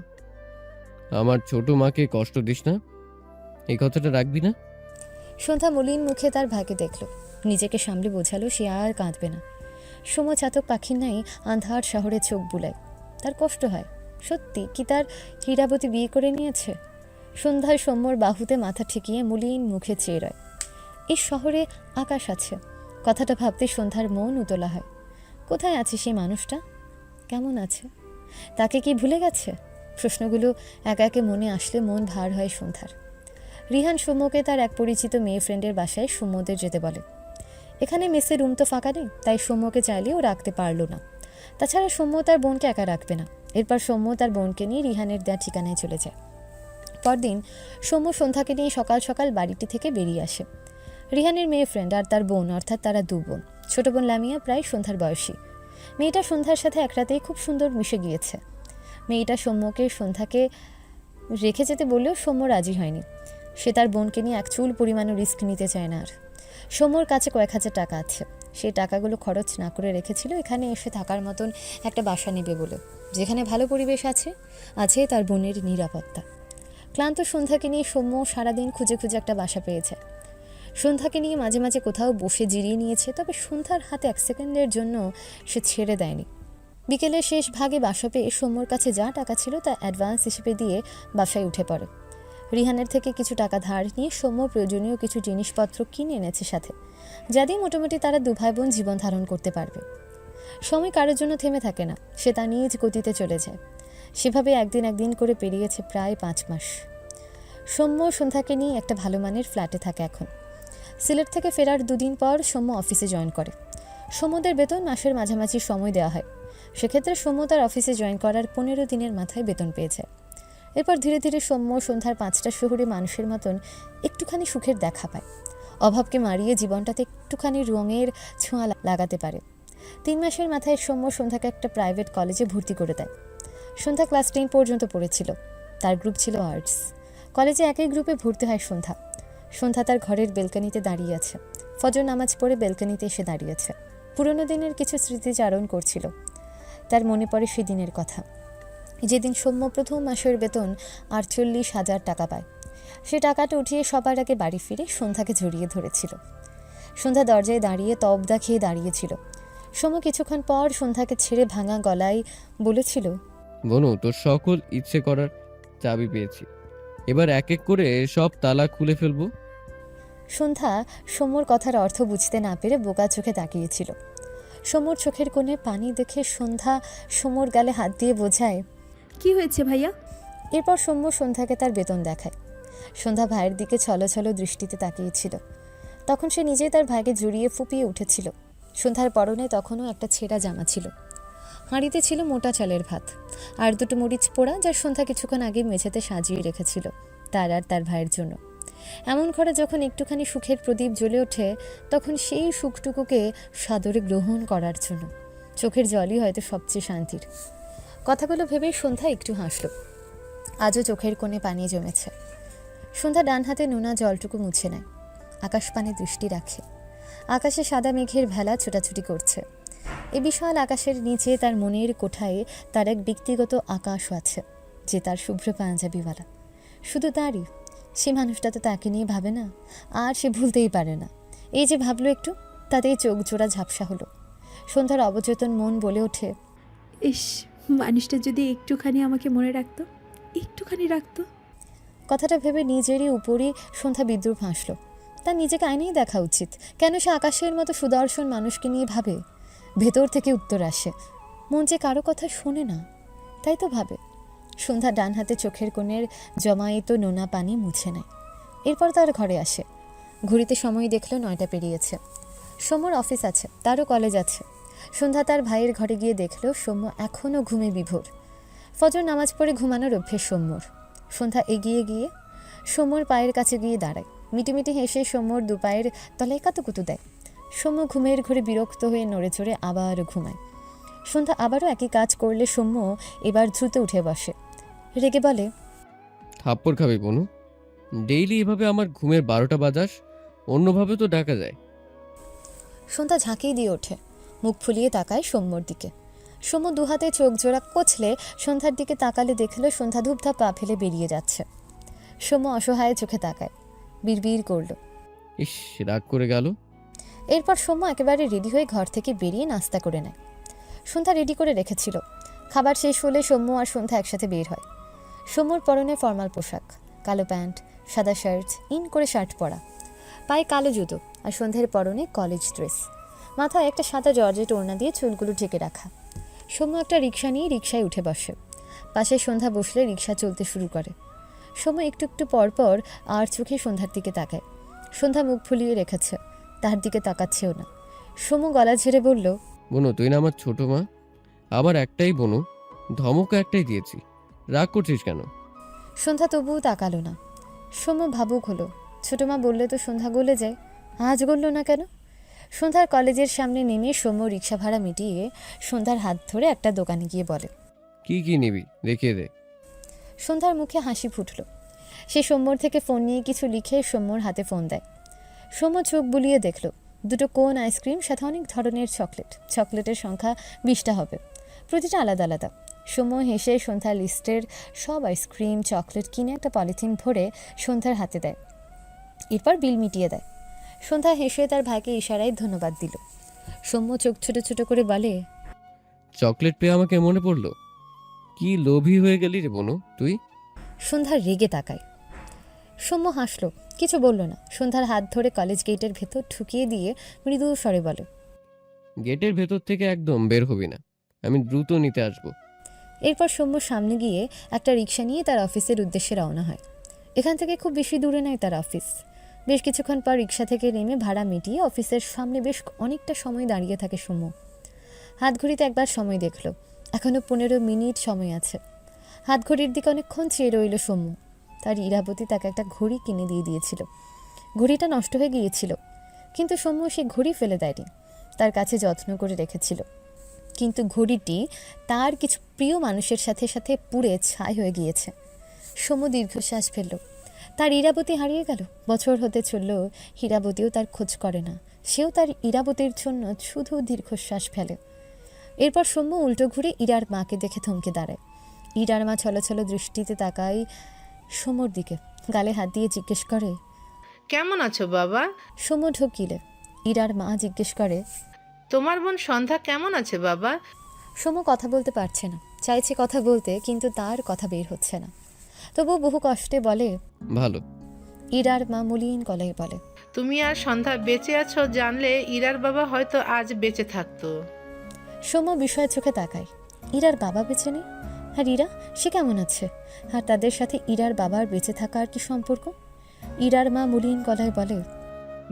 আমার ছোট মাকে কষ্ট দিস না, এই কথাটা রাখবি না? সন্ধ্যা মলিন মুখে তার ভাইকে দেখল। নিজেকে সামলে বোঝালো সে আর কাঁদবে না। সৌম্য চাতক পাখির নাই আন্ধার শহরে চোখ বুলায়। তার কষ্ট হয়। সত্যি কি তার হীরাবতী বিয়ে করে নিয়েছে? সন্ধ্যায় সৌম্যর বাহুতে মাথা ঠেকিয়ে মলিন মুখে চেয়ে রয়। এই শহরে আকাশ আছে, কথাটা ভাবতে সন্ধ্যার মন উতলা হয়। কোথায় আছে সেই মানুষটা? কেমন আছে? তাকে কি ভুলে গেছে? প্রশ্নগুলো একা একে মনে আসলে মন ভার হয় সন্ধ্যার। রিহান সৌম্যকে তার এক পরিচিত মেয়ে ফ্রেন্ডের বাসায় সৌম্যদের যেতে বলে। এখানে মেসে রুম তো ফাঁকা নেই, তাই সৌম্যকে চাইলেও রাখতে পারল না। তাছাড়া সৌম্য তার বোনকে একা রাখবে না। এরপর সৌম্য তার বোনকে নিয়ে রিহানের দেওয়া ঠিকানায় চলে যায়। পরদিন সৌম্য সন্ধ্যাকে নিয়ে সকাল সকাল বাড়িটি থেকে বেরিয়ে আসে। রিহানের মেয়ে ফ্রেন্ড আর তার বোন, অর্থাৎ তারা দু বোন। ছোট বোন লামিয়া প্রায় সন্ধ্যার বয়সী। মেয়েটা সন্ধ্যার সাথে এক রাতেই খুব সুন্দর মিশে গিয়েছে। মেয়েটা সৌম্যকে সন্ধ্যাকে রেখে যেতে বললেও সৌম্য রাজি হয়নি। সে তার বোনকে নিয়ে এক চুল পরিমাণও রিস্ক নিতে চায় না আর। সৌম্যর কাছে কয়েক হাজার টাকা আছে। সেই টাকাগুলো খরচ না করে রেখেছিল এখানে এসে থাকার মতন একটা বাসা নেবে বলে, যেখানে ভালো পরিবেশ আছে, আছে তার বোনের নিরাপত্তা। ক্লান্ত সন্ধ্যাকে নিয়ে সৌম্য সারাদিন খুঁজে খুঁজে একটা বাসা পেয়েছে। সন্ধ্যাকে নিয়ে মাঝে মাঝে কোথাও বসে জিরিয়ে নিয়েছে, তবে সন্ধ্যার হাতে এক সেকেন্ডের জন্য সে ছেড়ে দেয়নি। বিকেলের শেষ ভাগে বাসা পেয়ে সৌম্যর কাছে যা টাকা ছিল তা অ্যাডভান্স হিসেবে দিয়ে বাসায় উঠে পড়ে। রিহানের থেকে কিছু টাকা ধার নিয়ে সৌম্য প্রয়োজনীয় কিছু জিনিসপত্র কিনে এনেছে সাথে, যা দিয়ে মোটামুটি তারা দু ভাই বোন জীবন ধারণ করতে পারবে। সময় কারোর জন্য থেমে থাকে না, সে তার নিজ গতিতে চলে যায়। সেভাবে একদিন করে পেরিয়েছে প্রায় 5 মাস। সৌম্য সন্ধ্যাকে নিয়ে একটা ভালো মানের ফ্ল্যাটে থাকে এখন। সিলেট থেকে ফেরার 2 দিন পর সৌম্য অফিসে জয়েন করে। সৌম্যদের বেতন মাসের মাঝামাঝি সময় দেওয়া হয়। সেক্ষেত্রে সৌম্য তার অফিসে জয়েন করার 15 দিনের মাথায় বেতন পেয়েছে। এরপর ধীরে ধীরে সৌম্য সন্ধ্যার 5টা শহুরে মানুষের মতন একটুখানি সুখের দেখা পায়। অভাবকে মারিয়ে জীবনটাতে একটুখানি রঙের ছোঁয়া লাগাতে পারে। 3 মাসের মাথায় সৌম্য সন্ধ্যাকে একটা প্রাইভেট কলেজে ভর্তি করে দেয়। সন্ধ্যা ক্লাস 10 পর্যন্ত পড়েছিল। তার গ্রুপ ছিল আর্টস। কলেজে একই গ্রুপে ভর্তি হয় সন্ধ্যা। সন্ধ্যা তার ঘরের বেলকনিতে দাঁড়িয়ে আছে। ফজর নামাজ পড়ে বেলকনিতে এসে দাঁড়িয়েছে। পুরনো দিনের কিছু স্মৃতিচারণ করছিল। তার মনে পড়ে সেদিনের কথা, যেদিন সৌম্য প্রথম মাসের বেতন 48,000 টাকা পায়। সে টাকাটা উঠিয়ে সবার আগে বাড়ি ফিরে সন্ধ্যাকে জড়িয়ে ধরেছিল। সন্ধ্যা দরজায় দাঁড়িয়ে তবদা খেয়ে দাঁড়িয়েছিল। সৌম্য কিছুক্ষণ পর সন্ধ্যাকে ছেড়ে ভাঙা গলায় বলেছিল, বনু, তোর সকল ইচ্ছে করার চাবি পেয়েছি। এবার এক এক করে সব তালা খুলে ফেলবো। সন্ধ্যা সৌম্যর কথার অর্থ বুঝতে না পেরে বোকা চোখে তাকিয়েছিল। সৌম্যর চোখের কোণে পানি দেখে সন্ধ্যা সৌম্যর গালে হাত দিয়ে বোঝায়, কি হয়েছে ভাইয়া? এরপর সৌম্য সন্ধ্যাকে তার বেতন দেখায়। সন্ধ্যা ভাইয়ের দিকে ছলছল দৃষ্টিতে তাকিয়েছিল। তখন সে নিজেই তার ভাইকে জড়িয়ে ফুপিয়ে উঠেছিল। সন্ধ্যার পরনে তখনও একটা ছেঁড়া জামা ছিল। হাঁড়িতে ছিল মোটা চালের ভাত আর 2টো মরিচ পোড়া, যা সন্ধ্যা কিছুক্ষণ আগে মেঝেতে সাজিয়ে রেখেছিল তার আর তার ভাইয়ের জন্য। এমন ঘরে যখন একটুখানি সুখের প্রদীপ জ্বলে ওঠে, তখন সেই সুখটুকুকে সাদরে গ্রহণ করার জন্য চোখের জলই হয়তো সবচেয়ে শান্তির। কথাগুলো ভেবেই সন্ধ্যা একটু হাসল। আজও চোখের কোণে পানি জমেছে। সন্ধ্যা ডান হাতে নোনা জলটুকু মুছে নেয়। আকাশ পানে দৃষ্টি রাখে। আকাশে সাদা মেঘের ভেলা ছোটাছুটি করছে। এই বিশাল আকাশের নিচে তার মনের কোঠায় তার এক ব্যক্তিগত আকাশও আছে, যে তার শুভ্র পাঞ্জাবিওয়ালা। শুধু তারই। সে মানুষটা তো তাকে নিয়ে ভাবে না, আর সে ভুলতেই পারে না। এই যে ভাবলো একটু, তাতেই চোখ জোড়া ঝাপসা হলো। সন্ধ্যার অবচেতন মন বলে ওঠে, ইস, মানুষটা যদি একটুখানি আমাকে মনে রাখতো, একটুখানি রাখতো। কথাটা ভেবে নিজেরই উপরই সন্ধ্যা বিদ্রুপ হাসল। তার নিজেকে আইনেই দেখা উচিত। কেন সে আকাশের মতো সুদর্শন মানুষকে নিয়ে ভাবে? ভেতর থেকে উত্তর আসে, মন যে কারো কথা শোনে না, তাই তো ভাবে। সন্ধ্যা ডান হাতে চোখের কোণের জমায়েত নোনা পানি মুছে নেয়। এরপর তার ঘরে আসে। ঘড়িতে সময় দেখলো 9টা পেরিয়েছে। সৌম্যর অফিস আছে, তারও কলেজ আছে। সন্ধ্যা তার ভাইয়ের ঘরে গিয়ে দেখলো সৌম্য এখনও ঘুমে বিভোর। ফজর নামাজ পড়ে ঘুমানোর অভ্যেস সৌম্যর। সন্ধ্যা এগিয়ে গিয়ে সৌম্যর পায়ের কাছে গিয়ে দাঁড়ায়। মিটিমিটি হেসে সৌম্যর 2 পায়ের তলায় কাতুকুতু দেয়। সৌম্য ঘুমের ঘরে বিরক্ত হয়ে নড়ে চড়ে আবারও ঘুমায়। সন্ধ্যা আবারও একই কাজ করলে সৌম্য এবার দ্রুত উঠে বসে। রেগে বলে, থাপ্পড় খাবি বনু। ডেইলি এভাবে আমার ঘুমের 12টা বাজাস, অন্যভাবে তো ডাকা যায়। সন্ধ্যা ঝাঁকিয়ে দিয়ে ওঠে। মুখ ফুলিয়ে তাকায় সৌম্যর দিকে। সৌম্য 2 হাতে চোখ জোড়া কচলে সন্ধ্যার দিকে তাকালে দেখল সন্ধ্যা ধূপধাপ পা ফেলে বেরিয়ে যাচ্ছে। সৌম্য অসহায় চোখে তাকায়, বিড়বিড় করল, ইস, রাগ করে গেল। এরপর সৌম্য একেবারে রেডি হয়ে ঘর থেকে বেরিয়ে নাস্তা করে নেয়। সন্ধ্যা রেডি করে রেখেছিল। খাবার শেষ হলে সৌম্য আর সন্ধ্যা একসাথে বের হয়। সৌম্যর পরনে ফর্মাল পোশাক, কালো প্যান্ট, সাদা শার্ট, ইন করে শার্ট পরা, পায়ে কালো জুতো, আর সন্ধ্যের পরনে কলেজ ড্রেস, মাথায় একটা সাদা জর্জেট ওড়না দিয়ে চুলগুলো ঢেকে রাখা। সৌম্য একটা রিক্সা নিয়ে রিক্সায় উঠে বসে। পাশে সন্ধ্যা বসলে রিক্সা চলতে শুরু করে। সৌম্য একটু একটু পরপর আর চোখে সন্ধ্যার দিকে তাকায়। সন্ধ্যা মুখ ফুলিয়ে রেখেছে, তার দিকে তাকাচ্ছেও না। সৌম্য গলা ঝেড়ে বলল, বোনু তুই না আমার ছোট মা, আমার একটাই বোনু, ধমক একটাই দিয়েছি, রাগ করছিস কেন? সন্ধ্যা তবুও তাকালো না। সৌম্য ভাবুক হলো, ছোটো মা বললে তো সন্ধ্যা গলে যায়, আজ গলল না কেন? সন্ধ্যার কলেজের সামনে নেমে সৌম্য রিক্সা ভাড়া মিটিয়ে সন্ধ্যার হাত ধরে একটা দোকানে গিয়ে বলে, কি কি নিবি দেখিয়ে দে। সন্ধ্যার মুখে হাসি ফুটল। সে সৌম্যর থেকে ফোন নিয়ে কিছু লিখে সৌম্যর হাতে ফোন দেয়। সৌম্য চোখ বুলিয়ে দেখল, দুটো কোন আইসক্রিম, সাথে অনেক ধরনের চকলেট। চকলেটের সংখ্যা 20টা হবে, প্রতিটা আলাদা আলাদা। সৌম্য হেসে সন্ধ্যার লিস্টের সব আইসক্রিম চকলেট কিনে একটা পলিথিন ভরে সন্ধ্যার হাতে দেয়। এরপর বিল মিটিয়ে দেয়। সন্ধ্যা হেসে তার ভাইকে ইশারায় ধন্যবাদ দিল। সৌম্য চোখ ছোট ছোট করে বলে, চকলেট পেয়ে আমাকে মনে পড়লো, কি লোভী হয়ে গেলি রে বোনু তুই। সন্ধ্যা রেগে তাকায়। সৌম্য হাসল, কিছু বলল না। সন্ধ্যার হাত ধরে কলেজ গেটের ভেতর ঢুকিয়ে দিয়ে মৃদু স্বরে বলে, গেটের ভেতর থেকে একদম বের হবি না, আমি দ্রুত নিতে আসবো। এরপর সৌম্য সামনে গিয়ে একটা রিক্সা নিয়ে তার অফিসের উদ্দেশ্যে রওনা হয়। এখান থেকে খুব বেশি দূরে নয় তার অফিস। বেশ কিছুক্ষণ পর রিক্সা থেকে নেমে ভাড়া মিটিয়ে অফিসের সামনে বেশ অনেকটা সময় দাঁড়িয়ে থাকে সৌম্য। হাত ঘড়িতে একবার সময় দেখল, এখনও 15 মিনিট সময় আছে। হাত ঘড়ির দিকে অনেকক্ষণ চেয়ে রইল সৌম্য। তার ইরাবতী তাকে একটা ঘড়ি কিনে দিয়ে দিয়েছিল। ঘড়িটা নষ্ট হয়ে গিয়েছিল, কিন্তু সৌম্য সে ঘড়ি ফেলে দেয়নি, তার কাছে যত্ন করে রেখেছিল। কিন্তু ঘড়িটি তার কিছু প্রিয় মানুষের সাথে সাথে পুড়ে ছাই হয়ে গিয়েছে। সৌম্য দীর্ঘশ্বাস ফেলল। তার ইরাবতী হারিয়ে গেল। বছর হতে চলল, হীরাবতীও তার খোঁজ করে না। সেও তার ইরাবতীর জন্য শুধু দীর্ঘশ্বাস ফেলে। এরপর সৌম্য উল্টো ঘুরে ইরার মাকে দেখে থমকে দাঁড়ায়। ইরার মা ছলছল দৃষ্টিতে তাকায় সৌম্যর দিকে, গালে হাত দিয়ে জিজ্ঞেস করে, কেমন আছো বাবা? সৌম্য ঢুকিলে। ইরার মা জিজ্ঞেস করে, তোমার বোন সন্ধ্যা কেমন আছে বাবা? সৌম্য কথা বলতে পারছে না, চাইছে কথা বলতে, কিন্তু তার কথা বের হচ্ছে না। তবুও বহু কষ্টে বলে, ভালো। ইরার মা মলিন গলায় বলে, তুমি আর সন্ধ্যা বেঁচে আছো জানলে ইরার বাবা হয়তো আজ বেঁচে থাকতো। সৌম্য বিস্ময়ের চোখে তাকায়। ইরার বাবা বেঁচে নেই? আর ইরা, সে কেমন আছে? আর তাদের সাথে ইরার বাবার বেঁচে থাকার কি সম্পর্ক? ইরার মা মলিন গলায় বলে,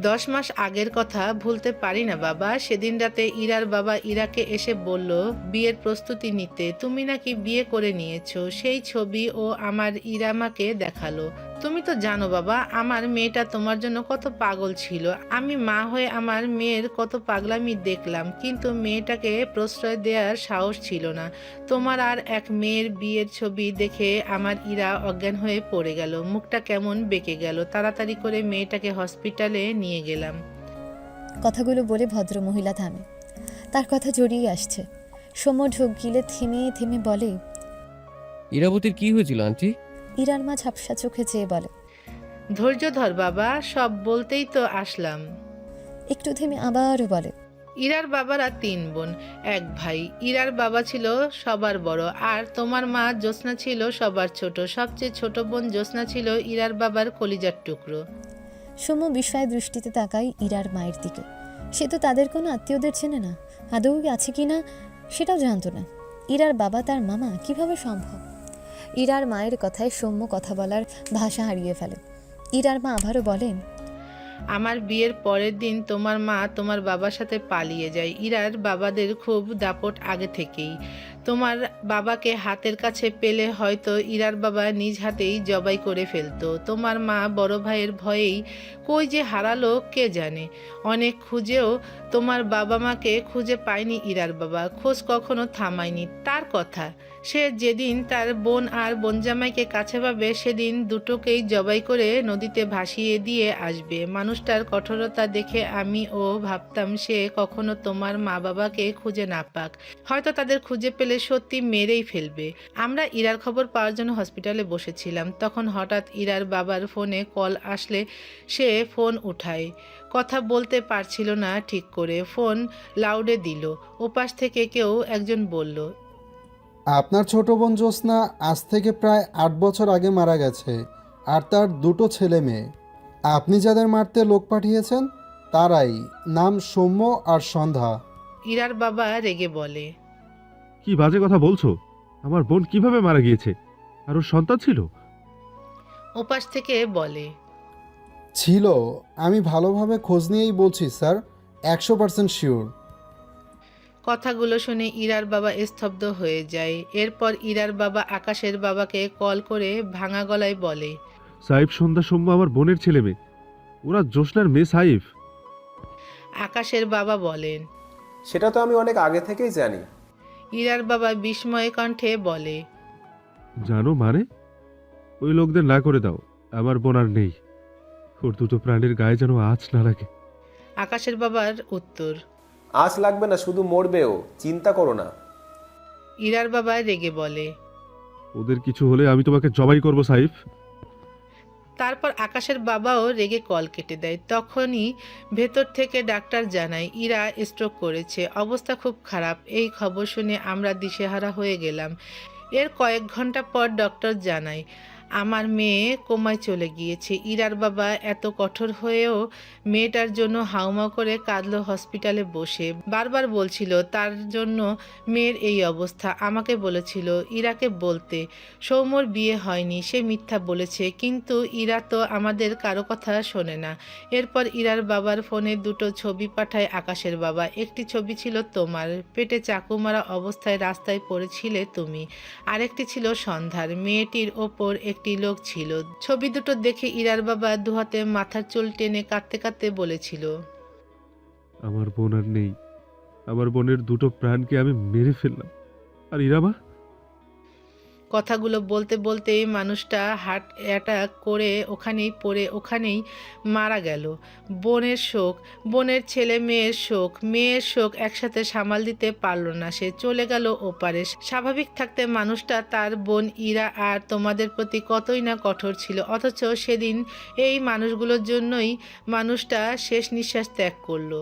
10 মাস আগের কথা ভুলতে পারি না বাবা। সেদিন রাতে ইরার বাবা ইরাকে এসে বলল বিয়ের প্রস্তুতি নিতে। তুমি নাকি বিয়ে করে নিয়েছো, সেই ছবি ও আমার ইরামাকে দেখালো। তুমি তো জানো বাবা, আমার মেয়েটা তোমার জন্য কত পাগল ছিল। আমি মা হয়ে আমার মেয়ের কত পাগলামি দেখলাম, কিন্তু মেয়েটাকে প্রশ্রয় দেওয়ার সাহস ছিল না। তোমার আর এক মেয়ের বিয়ের ছবি দেখে আমার ইরা অজ্ঞান হয়ে পড়ে গেল, মুখটা কেমন বেঁকে গেল। তাড়াতাড়ি করে মেয়েটাকে হসপিটালে নিয়ে গেলাম। কথাগুলো বলে ভদ্র মহিলা থামে। তার কথা জড়িয়ে আসছে। সৌম্য ঢোক গিলে থেমে থেমে বলে, ইরাবতীর কি হয়েছিল আন্টি? ইরার মা ঝাপসা চোখে চেয়ে বলে, ধৈর্য ধর বাবা, সব বলতেই তো আসলাম। একটু থেমে আবারও বলে, ইরার বাবারা 3 বোন, 1 ভাই। ইরার বাবা ছিল সবার বড়, আর তোমার মা জ্যোৎস্না ছিল সবার ছোট। সবচেয়ে ছোট বোন জ্যোৎস্না ছিল ইরার বাবার কলিজার টুকরো। সৌম্য বিস্ময় দৃষ্টিতে তাকায় ইরার মায়ের দিকে। সে তো তাদের কোনো আত্মীয়দের চেনে না, আদৌ আছে কি না সেটাও জানতো না। ইরার বাবা তার মামা, কিভাবে সম্ভব? ইরার মায়ের কথায় সৌম্য কথা বলার ভাষা হারিয়ে ফেলে। ইরার মা আবারও বলেন, আমার বিয়ের পরের দিন তোমার মা তোমার বাবার সাথে পালিয়ে যায়। ইরার বাবাদের খুব দাপট আগে থেকেই। তোমার বাবাকে হাতের কাছে পেলে হয়তো ইরার বাবা নিজ হাতেই জবাই করে ফেলতো। তোমার মা বড় ভাইয়ের ভয়েই কই যে হারালো কে জানে। অনেক খুঁজেও তোমার বাবা মাকে খুঁজে পায়নি ইরার বাবা, খোঁজ কখনো থামায়নি। তার কথা, সে যেদিন তার বোন আর বোনজামাইকে কাছে পাবে সেদিন দুটোকেই জবাই করে নদীতে ভাসিয়ে দিয়ে আসবে। মানুষটার কঠোরতা দেখে আমিও ভাবতাম সে কখনো তোমার মা বাবাকে খুঁজে না পাক, হয়তো তাদের খুঁজে পেলে সত্যি মেরেই ফেলবে। আমরা ইরার খবর পাওয়ার জন্য হসপিটালে বসেছিলাম, তখন হঠাৎ ইরার বাবার ফোনে কল আসলে সে ফোন উঠায়। কথা বলতে পারছিল না ঠিক করে, ফোন লাউডে দিল। ওপাশ থেকে কেউ একজন বলল, আপনার ছোট বোন জ্যোৎস্না আজ থেকে প্রায় 8 বছর আগে মারা গেছে, আর তার 2টো ছেলে মেয়ে। আপনি যাদের মারতে লোক পাঠিয়েছেন তারাই, নাম সৌম্য আর সন্ধ্যা। ইরার বাবা রেগে বলে, কি বাজে কথা বলছো? আমার বোন কিভাবে মারা গিয়েছে? আর ওর সন্তান ছিল? ওপাশ থেকে বলে, ছিল। আমি ভালোভাবে খোঁজ নিয়েই বলছি স্যার, 100% শিওর। কথাগুলো শুনে ইরার বাবা স্তব্ধ হয়ে যায়। এরপর ইরার বাবা আকাশের বাবাকে কল করে ভাঙা গলায় বলে, সাইফ, সন্ধ্যা, সৌম্য আমার বোনের ছেলে মেয়ে। ওরা জ্যোৎস্নার মেয়ে সাইফ। আকাশের বাবা বলেন, সেটা তো আমি অনেক আগে থেকেই জানি। ইরার বাবা বিস্ময় কণ্ঠে বলে, জানো মানে? ওই লোকদের না করে দাও, আমার বোন আর নেই। ওর 2টো প্রাণীর গায়ে যেন আঁচ না লাগে। আকাশের বাবার উত্তর, আজ লাগবে না, শুধু মরবেও, চিন্তা করো না। ইরার বাবা রেগে বলে। ওদের কিছু হলে আমি তোমাকে জবাই করব সাইফ। তারপর আকাশের বাবাও রেগে কল কেটে দেয়। তখনই ভেতর থেকে ডাক্তার জানায় ইরা স্ট্রোক করেছে, অবস্থা খুব খারাপ। এই খবর শুনে আমরা দিশেহারা হয়ে গেলাম। এর কয়েক ঘন্টা পর ডক্টর জানায় আমার মেয়ে কোমায় চলে গিয়েছে। ইরার বাবা এত কঠোর হয়েও মেয়েটার জন্য হাউমাউ করে কাঁদলো হসপিটালে বসে। বারবার বলছিল তার জন্য মেয়ের এই অবস্থা। আমাকে বলেছিল ইরাকে বলতে সৌম্যর বিয়ে হয়নি, সে মিথ্যা বলেছে, কিন্তু ইরা তো আমাদের কারো কথা শোনে না। এরপর ইরার বাবার ফোনে 2টো ছবি পাঠায় আকাশের বাবা। একটি ছবি ছিল তোমার, পেটে চাকু মারা অবস্থায় রাস্তায় পড়েছিলে তুমি। আরেকটি ছিল সন্ধ্যার, মেয়েটির ওপর একটি লোক ছিল। ছবি দুটো দেখে ইরার বাবা দুহাতে মাথার চুল টেনে কাঁদতে কাঁদতে বলেছিল, আমার বোন আর নেই। আমার বোনের 2টো প্রাণকে আমি মেরে ফেললাম। আর ইরামা? কথাগুলো বলতে বলতেই মানুষটা হার্ট অ্যাটাক করে ওখানেই পড়ে ওখানেই মারা গেল। বোনের শোক, বোনের ছেলে মেয়ের শোক, মেয়ের শোক একসাথে সামাল দিতে পারল না, সে চলে গেল ওপারে। স্বাভাবিক থাকতে মানুষটা তার বোন ইরা আর তোমাদের প্রতি কতই না কঠোর ছিল, অথচ সেদিন এই মানুষগুলোর জন্যই মানুষটা শেষ নিঃশ্বাস ত্যাগ করলো।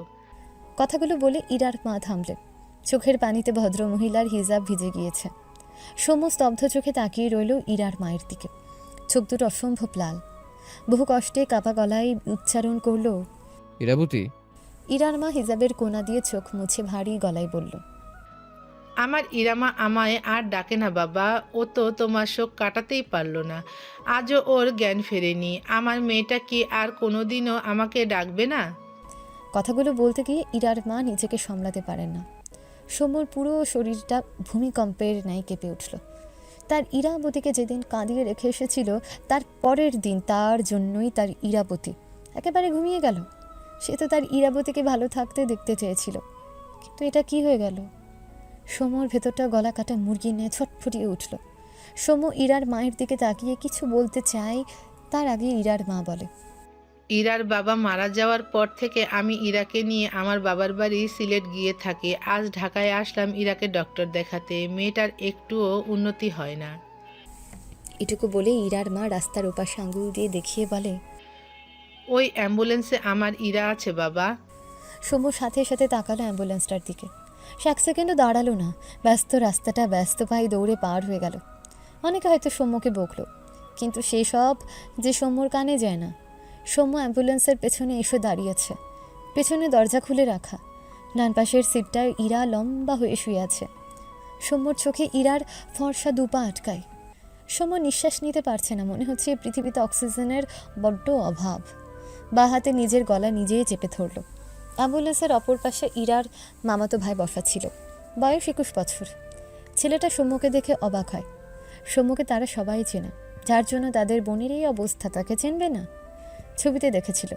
কথাগুলো বলে ইরার মা থামলেন। চোখের পানিতে ভদ্রমহিলার হিজাব ভিজে গিয়েছে। সৌম্য স্তব্ধ চোখে তাকিয়ে রইল ইরার মায়ের দিকে। চোখ দুটো অসম্ভব লাল। বহু কষ্টে কাপা গলায় উচ্চারণ করল, ইরাবতী। ইরার মা হিজাবের কোনা দিয়ে চোখ মুছে ভারী গলায় বলল, আমার ইরামা আমায় আর ডাকে না বাবা, ও তো তোমার শোক কাটাতেই পারল না। আজও ওর জ্ঞান ফেরেনি। আমার মেয়েটা কি আর কোনোদিনও আমাকে ডাকবে না? কথাগুলো বলতে গিয়ে ইরার মা নিজেকে সামলাতে পারেন না। সৌম্যর পুরো শরীরটা ভূমিকম্পের ন্যায় কেঁপে উঠল। তার ইরাবতীকে যেদিন কাঁদিয়ে রেখে এসেছিল তার পরের দিন তার জন্যই তার ইরাবতী একেবারে ঘুমিয়ে গেল। সে তো তার ইরাবতীকে ভালো থাকতে দেখতে চেয়েছিল, কিন্তু এটা কি হয়ে গেল? সৌম্যর ভেতরটা গলা কাটা মুরগির ন্যায় ছটফটিয়ে উঠল। সৌম্য ইরার মায়ের দিকে তাকিয়ে কিছু বলতে চায়, তার আগে ইরার মা বলে, ইরার বাবা মারা যাওয়ার পর থেকে আমি ইরাকে নিয়ে আমার বাবার বাড়ি সিলেট গিয়ে থাকি। আজ ঢাকায় আসলাম ইরাকে ডক্টর দেখাতে। মেয়েটার একটুও উন্নতি হয় না। এটুকু বলে ইরার মা রাস্তার ওপাশে আঙুল দিয়ে দেখিয়ে বলে, ওই অ্যাম্বুলেন্সে আমার ইরা আছে বাবা। সৌম্য সাথে সাথে তাকালো অ্যাম্বুলেন্সটার দিকে। সে 1 সেকেন্ডও দাঁড়ালো না। ব্যস্ত রাস্তাটা ব্যস্ত পায়ে দৌড়ে পার হয়ে গেল। অনেকে হয়তো সৌম্যকে বকলো, কিন্তু সেই সব যে সৌম্যর কানে যায় না। সৌম্য অ্যাম্বুলেন্সের পেছনে এসে দাঁড়িয়েছে। পেছনে দরজা খুলে রাখা। ডান পাশের সিটটায় ইরা লম্বা হয়ে শুয়ে আছে। সৌম্যর চোখে ইরার ফর্সা দুপা আটকায়। সৌম্য নিঃশ্বাস নিতে পারছে না। মনে হচ্ছে পৃথিবীতে অক্সিজেনের বড্ড অভাব। বা হাতে নিজের গলা নিজেই চেপে ধরল। অ্যাম্বুলেন্সের অপর পাশে ইরার মামাতো ভাই বসা ছিল, বয়স 21 বছর। ছেলেটা সৌম্যকে দেখে অবাক হয়। সৌম্যকে তারা সবাই চেনে, যার জন্য তাদের বোনের এই অবস্থা তাকে চিনবে না? ছবিতে দেখেছিল।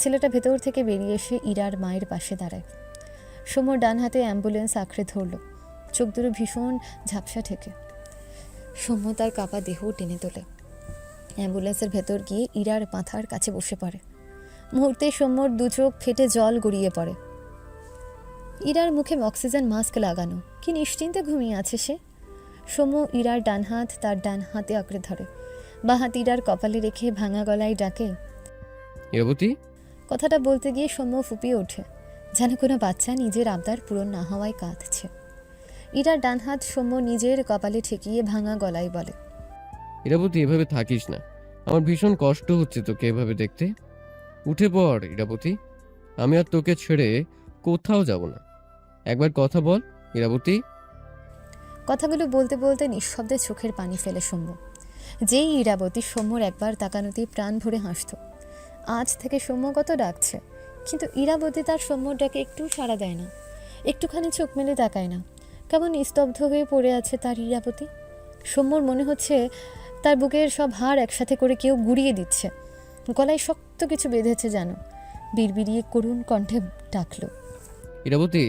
ছেলেটা ভেতর থেকে বেরিয়ে এসে ইরার মায়ের পাশে দাঁড়ায়। সৌম্যর ডান হাতে অ্যাম্বুলেন্স আঁকড়ে ধরল, চোখ দুটো ভীষণ ঝাপসা ঠেকে। সৌম্য তার কাপা দেহ টেনে তোলে, অ্যাম্বুলেন্সের ভেতর গিয়ে ইরার মাথার কাছে বসে পড়ে। মুহূর্তে সৌম্যর দু চোখ ফেটে জল গড়িয়ে পড়ে। ইরার মুখে অক্সিজেন মাস্ক লাগানো, কি নিশ্চিন্তে ঘুমিয়ে আছে সে। সৌম্য ইরার ডান হাত তার ডান হাতে আঁকড়ে ধরে, বাঁ হাত ইরার কপালে রেখে ভাঙা গলায় ডাকে, ইরাবতী। কথাটা বলতে গিয়ে সৌম্য ফুপিয়ে ওঠে, যেন কোনো বাচ্চা নিজের আবদার পূরণ না হওয়ায় কাঁদছে। ইরার ডান হাত সৌম্য নিজের কপালে ঠেকিয়ে ভাঙা গলায় বলে, ইরাবতী, এভাবে থাকিস না, আমার ভীষণ কষ্ট হচ্ছে তোকে এভাবে দেখতে। উঠে পড় ইরাবতী, আমি আর তোকে ছেড়ে কোথাও যাব না। একবার কথা বল ইরাবতী। কথাগুলো বলতে বলতে নিঃশব্দে চোখের পানি ফেলে সৌম্য। যেই ইরাবতী সৌম্যর একবার তাকানোতেই প্রাণ ভরে হাসত, আজ থেকে সৌম্য কত ডাকছে, কিন্তু ইরাবতী তার সৌম্যর ডাকে একটু সাড়া দেয় না, একটুখানি চোখ মেলে তাকায় না। কেমন নিস্তব্ধ হয়ে পড়ে আছে তার ইরাবতী। সৌম্যর মনে হচ্ছে তার বুকের সব হাড় একসাথে করে কেউ গুড়িয়ে দিচ্ছে, গলায় শক্ত কিছু বেঁধেছে যেন। বিড়বিড়িয়ে করুণ কণ্ঠে ডাকল, ইরাবতী।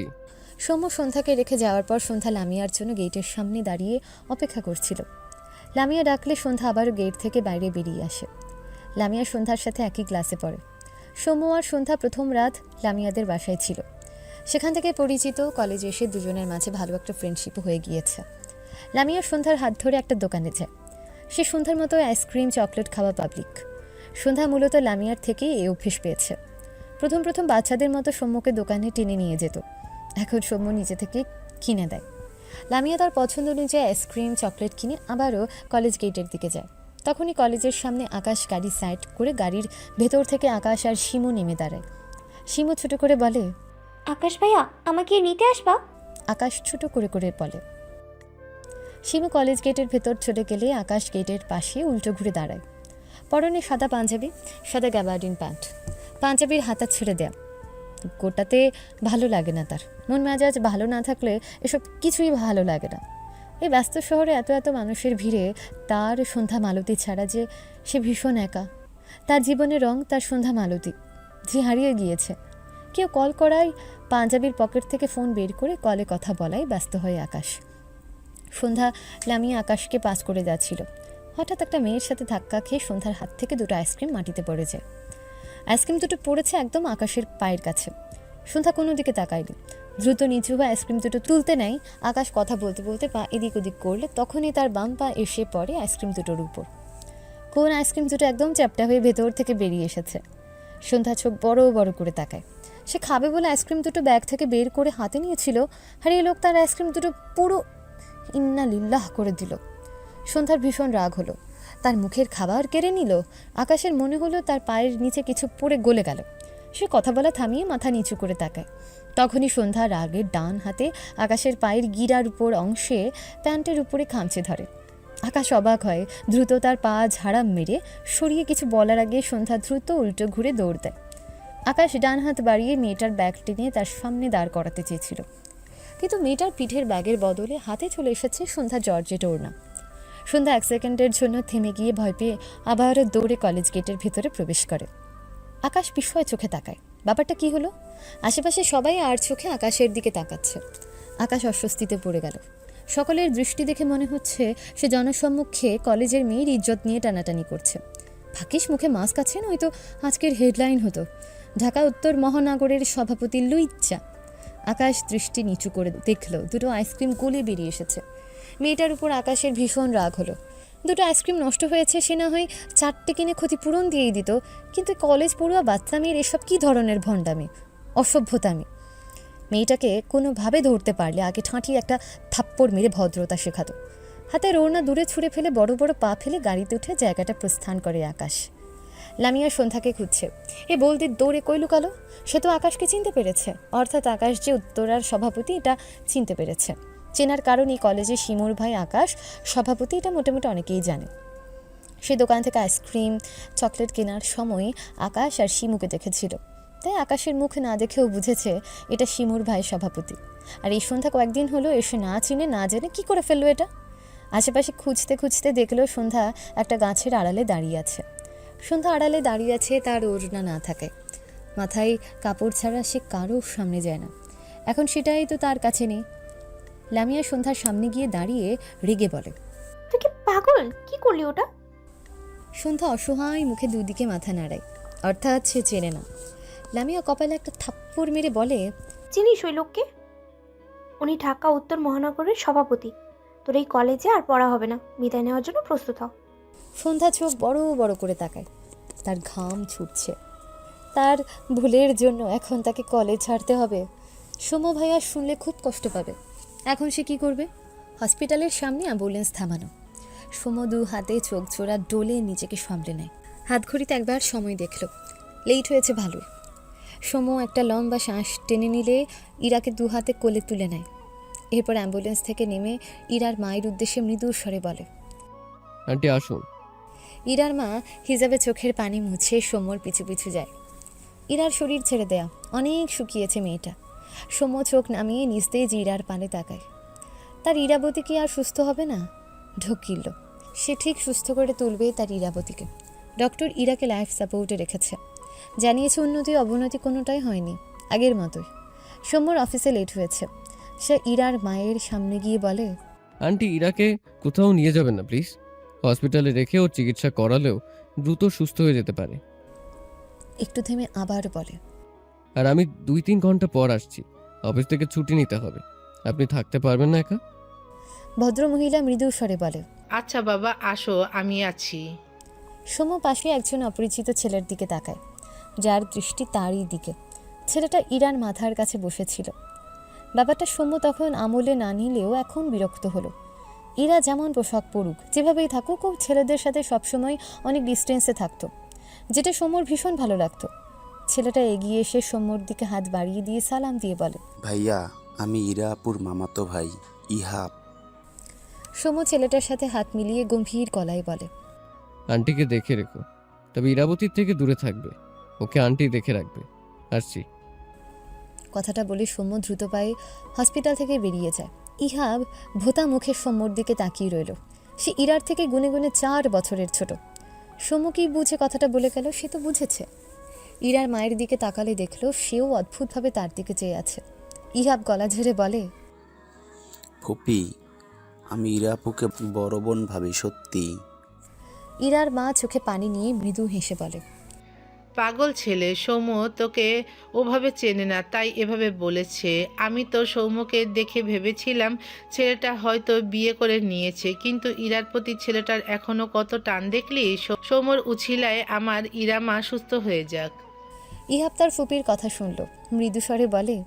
সৌম্য সন্ধ্যাকে রেখে যাওয়ার পর সন্ধ্যা লামিয়ার জন্য গেটের সামনে দাঁড়িয়ে অপেক্ষা করছিল। লামিয়া ডাকলে সন্ধ্যা আবারও গেট থেকে বাইরে বেরিয়ে আসে। লামিয়া সন্ধ্যার সাথে একই ক্লাসে পড়ে। সৌম্য আর সন্ধ্যা প্রথম রাত লামিয়াদের বাসায় ছিল। সেখান থেকে পরিচিত, কলেজে এসে দুজনের মাঝে ভালো একটা ফ্রেন্ডশিপও হয়ে গিয়েছে। লামিয়া সন্ধ্যার হাত ধরে একটা দোকানে যায়। সে সন্ধ্যার মতো আইসক্রিম চকলেট খাওয়া পাবলিক। সন্ধ্যা মূলত লামিয়ার থেকেই এই অভ্যেস পেয়েছে। প্রথম প্রথম বাচ্চাদের মতো সৌম্যকে দোকানে টেনে নিয়ে যেত, এখন সৌম্য নিজে থেকে কিনে দেয়। লামিয়া তার পছন্দ অনুযায়ী আইসক্রিম চকলেট কিনে আবারও কলেজ গেটের দিকে যায়। তখনই কলেজের সামনে আকাশ গাড়ি সাইড করে গাড়ির ভেতর থেকে আকাশ আর শিমু নেমে দাঁড়ায়। শিমু ছোট করে বলে, আকাশ ভাইয়া, আমাকে নিতে আসবা? আকাশ ছোট করে করে বলে। শিমু কলেজ গেটের ভেতর চলে গেলে আকাশ গেটের পাশে উল্টো ঘুরে দাঁড়ায়। পরনে সাদা পাঞ্জাবি, সাদা গ্যাবার্ডিন প্যান্ট, পাঞ্জাবির হাতা ছেড়ে দেয়া। গোটাতে ভালো লাগে না তার। মন মেজাজ ভালো না থাকলে এসব কিছুই ভালো লাগে না। এই ব্যস্ত শহরে এত এত মানুষের ভিড়ে তার সন্ধ্যা মালতী ছাড়া যে সে ভীষণ একা। তার জীবনের রং তার সন্ধ্যা মালতী, যে হারিয়ে গিয়েছে। কেউ কল করায় পাঞ্জাবির পকেট থেকে ফোন বের করে কলে কথা বলায় ব্যস্ত হয় আকাশ। সন্ধ্যা লামিয়া আকাশকে পাস করে যাচ্ছিল। হঠাৎ একটা মেয়ের সাথে ধাক্কা খেয়ে সন্ধ্যার হাত থেকে দুটো আইসক্রিম মাটিতে পড়ে যায়। আইসক্রিম দুটো পড়েছে একদম আকাশের পায়ের কাছে। সন্ধ্যা কোনো দিকে তাকায়নি, দ্রুত নিচু হয়ে আইসক্রিম দুটো তুলতে নেয়। আকাশ কথা বলতে বলতে পা এদিক ওদিক করলে তখনই তার বাম পা এসে পড়ে আইসক্রিম দুটোর উপর। কোন আইসক্রিম দুটো একদম চ্যাপটা হয়ে ভেতর থেকে বেরিয়ে এসেছে। সন্ধ্যা চোখ বড় বড় করে তাকায়। সে খাবে বলে আইসক্রিম দুটো ব্যাগ থেকে বের করে হাতে নিয়েছিল, আর এই লোক তার আইসক্রিম দুটো পুরো ইন্না লিল্লাহ করে দিল। সন্ধ্যার ভীষণ রাগ হলো, তার মুখের খাবার কেড়ে নিল। আকাশের মনে হলো তার পায়ের নিচে কিছু পড়ে গলে গেল। সে কথা বলা থামিয়ে মাথা নিচু করে তাকায়। তখনই সন্ধ্যা রাগে ডান হাতে আকাশের পায়ের গিরার উপর অংশে প্যান্টের উপরে খামচে ধরে। আকাশ অবাক হয়, দ্রুত তার পা ঝাড়া মেরে সরিয়ে কিছু বলার আগে সন্ধ্যা দ্রুত উল্টো ঘুরে দৌড় দেয়। আকাশ ডান হাত বাড়িয়ে মেয়েটার ব্যাগ টেনে তার সামনে দাঁড় করাতে চেয়েছিল, কিন্তু মেয়েটার পিঠের ব্যাগের বদলে হাতে চলে এসেছে সন্ধ্যা জর্জেট ওড়না। সন্ধ্যা এক সেকেন্ডের জন্য থেমে গিয়ে ভয় পেয়ে আবারও দৌড়ে কলেজ গেটের ভেতরে প্রবেশ করে। আকাশ বিস্ময় চোখে তাকায়, ব্যাপারটা কি হলো? আশেপাশে সবাই আর চোখে আকাশের দিকে তাকাচ্ছে। আকাশ অস্বস্তিতে পড়ে গেল। সকলের দৃষ্টি দেখে মনে হচ্ছে সে জনসম্মুখে কলেজের মেয়ের ইজ্জত নিয়ে টানাটানি করছে। ভাগ্যিস মুখে মাস্ক আছে, নয়তো আজকের হেডলাইন হতো ঢাকা উত্তর মহানগরের সভাপতি লুইচ্চা। আকাশ দৃষ্টি নিচু করে দেখল দুটো আইসক্রিম গলে বেরিয়ে এসেছে। মেয়েটার উপর আকাশের ভীষণ রাগ হলো। দুটো আইসক্রিম নষ্ট হয়েছে, সে না হয় 4টে কিনে ক্ষতিপূরণ দিয়েই দিত, কিন্তু কলেজ পড়ুয়া বাচ্চা মেয়ের এসব কী ধরনের ভণ্ডামি, অসভ্যতামি। মেয়েটাকে কোনোভাবে ধরতে পারলে আগে ঠাঁটিয়ে একটা থাপ্পড় মেরে ভদ্রতা শেখাতো। হাতের ওড়না দূরে ছুঁড়ে ফেলে বড় বড় পা ফেলে গাড়িতে উঠে জায়গাটা প্রস্থান করে আকাশ। লামিয়া সন্ধ্যাকে খুঁজছে। এ বলতে দৌড়ে কই লুকালো? সে তো আকাশকে চিনতে পেরেছে, অর্থাৎ আকাশ যে উত্তরার সভাপতি এটা চিনতে পেরেছে। চেনার কারণ এই কলেজে শিমুর ভাই আকাশ সভাপতি, এটা মোটামুটি অনেকেই জানে। সে দোকান থেকে আইসক্রিম চকলেট কেনার সময় আকাশ আর শিমুকে দেখেছিল, তাই আকাশের মুখ না দেখেও বুঝেছে এটা শিমুর ভাই সভাপতি। আর এই সন্ধ্যা কয়েকদিন হলো এসে না চিনে না জেনে কি করে ফেললো এটা। আশেপাশে খুঁজতে খুঁজতে দেখলো সন্ধ্যা একটা গাছের আড়ালে দাঁড়িয়ে আছে। সন্ধ্যা আড়ালে দাঁড়িয়ে আছে, তার ওড়না না থাকে, মাথায় কাপড় ছাড়া সে কারোর সামনে যায় না। এখন সেটাই তো তার কাছে নেই। লামিয়া সন্ধ্যার সামনে গিয়ে দাঁড়িয়ে রেগে বলে, তুই কি পাগল? কি করলি ওটা? সন্ধ্যা অসহায় মুখে দুদিকে মাথা নাড়ায়, অর্থাৎ সে চেনে না। লামিয়া কপালে একটা থাপ্পড় মেরে বলে, চিনিস ওই লোককে? উনি ঢাকা উত্তর মহানগরের সভাপতি। তোর এই কলেজে আর পড়া হবে না, বিদায় নেওয়ার জন্য প্রস্তুত হ। সন্ধ্যা চোখ বড় বড় করে তাকায়। তার ঘাম ছুটছে। তার ভুলের জন্য এখন তাকে কলেজ ছাড়তে হবে। সোম ভাইয়া শুনলে খুব কষ্ট পাবে। এখন সে কি করবে? হসপিটালের সামনে অ্যাম্বুলেন্স থামানো। সোম দু হাতে চোখ জোড়া ডোলে নিজেকে সামলে নেয়। হাত ঘড়িতে একবার সময় দেখল, লেট হয়েছে ভালোই। সোম একটা লম্বা শ্বাস টেনে নিলে ইরাকে দু হাতে কোলে তুলে নেয়। এরপর অ্যাম্বুলেন্স থেকে নেমে ইরার মায়ের উদ্দেশ্যে মৃদু স্বরে বলে, আন্টি আসুন। ইরার মা হিজাবে চোখের পানি মুছে সোমর পিছু পিছু যায়। ইরার শরীর ছেড়ে দেয়া, অনেক শুকিয়েছে মেয়েটা। সোম চোখ নামিয়ে নিস্তেজ ইরার পানে তাকায়। তার ইরাবতী কি আর সুস্থ হবে না? ঢুকিল, সে ঠিক সুস্থ করে তুলবে তার ইরাবতীকে। ডক্টর ইরাকে লাইফ সাপোর্টে রেখেছে। জানিয়েছে উন্নতি অবনতি কোনোটাই হয়নি, আগের মতোই। সোমর অফিসে লেট হয়েছে। সে ইরার মায়ের সামনে গিয়ে বলে, আন্টি ইরাকে কোথাও নিয়ে যাবেন না প্লিজ। হসপিটালে রেখে ওর চিকিৎসা করালেও দ্রুত সুস্থ হয়ে যেতে পারে। একটু থেমে আবার বলে, আর আমি 2-3 ঘন্টা পর আসছি, অফিস থেকে ছুটি নিতে হবে। আপনি থাকতে পারবেন না একা? ভদ্রমহিলা মৃদু স্বরে বলে, আচ্ছা বাবা আসো, আমি আছি। সোম পাশে একজন অপরিচিত ছেলের দিকে তাকায়, যার দৃষ্টি তারই দিকে। ছেলেটা ইরার মাথার কাছে বসেছিল। ব্যাপারটা সোম তখন আমলে না নিলেও এখন বিরক্ত হলো। ইরা যেমন পোশাক পরুক, যেভাবেই থাকুক, ও ছেলেদের সাথে সবসময় অনেক ডিস্টেন্সে থাকতো, যেটা সোমর ভীষণ ভালো লাগতো। ছেলেটা এগিয়ে এসে সোমর দিকে হাত বাড়িয়ে দিয়ে সালাম দিয়ে বলে, ভাইয়া আমি ইরাপুর মামাতো ভাই ইহাব। সোম ছেলেটার সাথে হাত মিলিয়ে গম্ভীর গলায় বলে, আন্টিকে দেখে রেখো, তবে ইরাবতীর থেকে দূরে থাকবে। ওকে আন্টি দেখে রাখবে। আসছি। কথাটা বলে সৌম্য দ্রুত পায়ে হসপিটাল থেকে বেরিয়ে যায়। ইহাব ভোতা মুখে সৌম্যর দিকে তাকিয়ে রইল। সে ইরার থেকে গুনে গুনে 4 বছরের ছোট। সৌম্য কি বুঝে কথাটা বলে গেল? সে তো বুঝেছে। ইরার মায়ের দিকে তাকালে দেখল সেও অদ্ভুতভাবে তার দিকে চেয়ে আছে। ইহাব গলা ঝেড়ে বলে, ফুপি আমি ইরাপুকে বড় বোন ভাবি, সত্যি। ইরার মা চোখে পানি নিয়ে মৃদু হেসে বলে, পাগল ছেলে, সৌম্য তোকে ওভাবে চেনে না, তাই এভাবে বলেছে। আমি তো সৌম্যকে দেখে ভেবেছিলাম ছেলেটা হয়তো বিয়ে করে নিয়েছে, কিন্তু ইরার প্রতি ছেলেটার এখনো কত টান দেখলি। সৌম্যর উছিলায় আমার ইরা মা সুস্থ হয়ে যাক। ইহাব তার ফুপির কথা শুনল, মৃদু স্বরে বলে,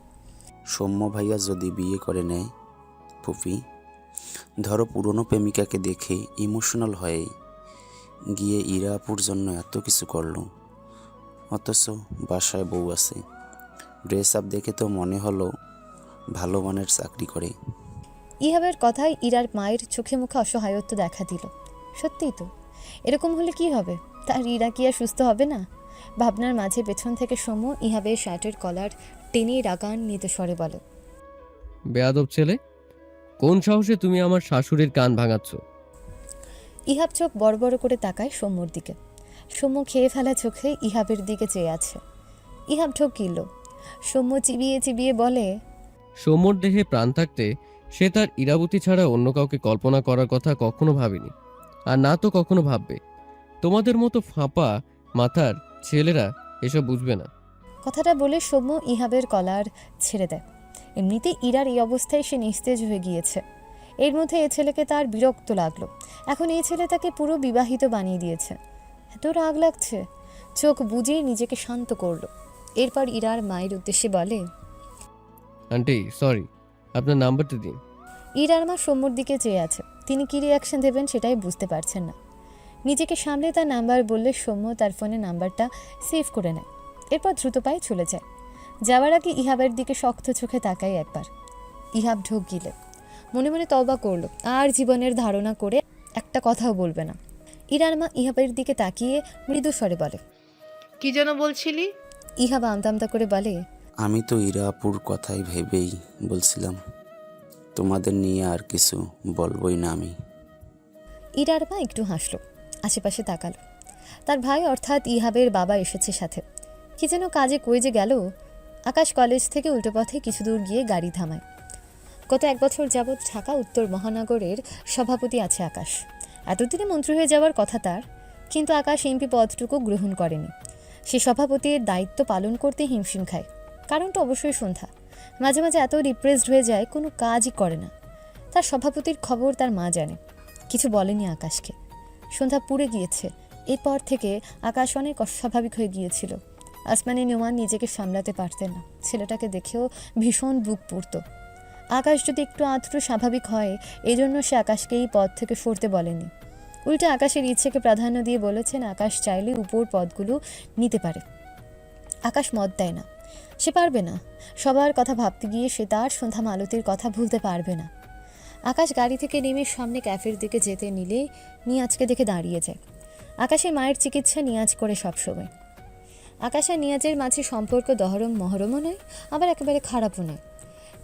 সৌম্য ভাইয়া যদি বিয়ে করে নেয় ফুপি, ধরো পুরনো প্রেমিকাকে দেখে ইমোশনাল হয়ে গিয়ে ইরাপুর জন্য এত কিছু করলো, অথচ বাসায় বউ আছে। ড্রেস আপ দেখে তো মনে হলো ভালো মানের চাকরি করে। ইহাবের কথায় ইরার মায়ের চোখে মুখে অসহায়ত্ব দেখা দিল। সত্যিই তো, এরকম হলে কি হবে? তার ইরা কি আর সুস্থ হবে না? ভাবনার মাঝে পেছন থেকে সৌম্য ইহাবের শার্টের কলার টেনে রাগান্বিত স্বরে বলে, বেয়াদব ছেলে, কোন সাহসে তুমি আমার শাশুড়ির কান ভাঙাচ্ছ? ইহাব চোখ বড় বড় করে তাকায় সৌম্যর দিকে। সৌম্য খেয়ে ফেলা চোখে ইহাবের দিকে চেয়ে আছে। ইহাব ঠকিল। সৌম্য চিবিয়ে চিবিয়ে বলে, সৌম্যর দেহে প্রাণ থাকতে সে তার ইরাবতী ছাড়া অন্য কাউকে কল্পনা করার কথা কখনো ভাবেনি, আর না তো কখনো ভাববে। তোমাদের মতো ফাঁপা মাথার ছেলেরা এসব বুঝবে না। কথাটা বলে সৌম্য ইহাবের কলার ছেড়ে দেয়। এমনিতে ইরার এই অবস্থায় সে নিস্তেজ হয়ে গিয়েছে। এর মধ্যে এ ছেলেকে তার বিরক্ত লাগলো। এখন এই ছেলে তাকে পুরো বিবাহিত বানিয়ে দিয়েছে। এত রাগ লাগছে। চোখ বুজে নিজেকে শান্ত করলো। এরপর ইরার মায়ের উদ্দেশ্যে বলে, আন্টি সরি, আপনার নাম্বারটা দিন। ইরার মা সৌম্যর দিকে চেয়ে আছে। তিনি কী রিয়াকশন দেবেন সেটাই বুঝতে পারছেন না। নিজেকে সামলে তার নাম্বার বললে সৌম্য তার ফোনে নাম্বারটা সেভ করে নেয়। এরপর দ্রুত পায়ে চলে যায়। যাওয়ার আগে ইহাবের দিকে শক্ত চোখে তাকায় একবার। ইহাব ঢোক গিলে মনে মনে তওবা করলো, আর জীবনের ধারণা করে একটা কথাও বলবে না। ইরার মা ইহাবের দিকে তাকিয়ে মৃদু স্বরে বলে, কি যেন বলছিলি? ইহাব আমতা করে বলে, আমি তো ইরাপুর কথাই ভেবেই বলছিলাম, তোমাদের নিয়ে আর কিছু বলবই না আমি। ইরার মা একটু হাসলো, আশেপাশে তাকালো। তার ভাই অর্থাৎ ইহাবের বাবা এসেছে সাথে। কি যেন কাজে কই যে গেল, আকাশ কলেজ থেকে উল্টো পথে কিছু দূর গিয়ে গাড়ি থামায়। গত 1 বছর যাবৎ ঢাকা উত্তর মহানগরের সভাপতি আছে আকাশ। এতদিনে মন্ত্রী হয়ে যাওয়ার কথা তার, কিন্তু আকাশ এমপি পদটুকু গ্রহণ করেনি। সে সভাপতির দায়িত্ব পালন করতে হিমশিম খায়। কারণটা অবশ্যই সন্ধ্যা। মাঝে মাঝে এত ডিপ্রেসড হয়ে যায়, কোনো কাজই করে না। তার সভাপতির খবর তার মা জানে, কিছু বলেনি আকাশকে। সন্ধ্যা পুড়ে গিয়েছে। এরপর থেকে আকাশ অনেক অস্বাভাবিক হয়ে গিয়েছিল। আসমানি নোমান নিজেকে সামলাতে পারতেন না। ছেলেটাকে দেখেও ভীষণ বুক পুড়ত। আকাশ যদি একটু আধটু স্বাভাবিক হয়, এই জন্য সে আকাশকে এই পদ থেকে সরতে বলেনি। উল্টে আকাশের ইচ্ছেকে প্রাধান্য দিয়ে বলেছেন আকাশ চাইলে উপর পদগুলো নিতে পারে। আকাশ মত দেয় না, সে পারবে না। সবার কথা ভাবতে গিয়ে সে তার সন্ধ্যা মালতীর কথা ভুলতে পারবে না। আকাশ গাড়ি থেকে নেমে সামনে ক্যাফের দিকে যেতে নিলে নিয়াজকে দেখে দাঁড়িয়ে যায়। আকাশের মায়ের চিকিৎসা নিয়াজ করে সবসময়। আকাশ আর নিয়াজের মাঝে সম্পর্ক দহরম মহরমও নয়, আবার একেবারে খারাপও নয়।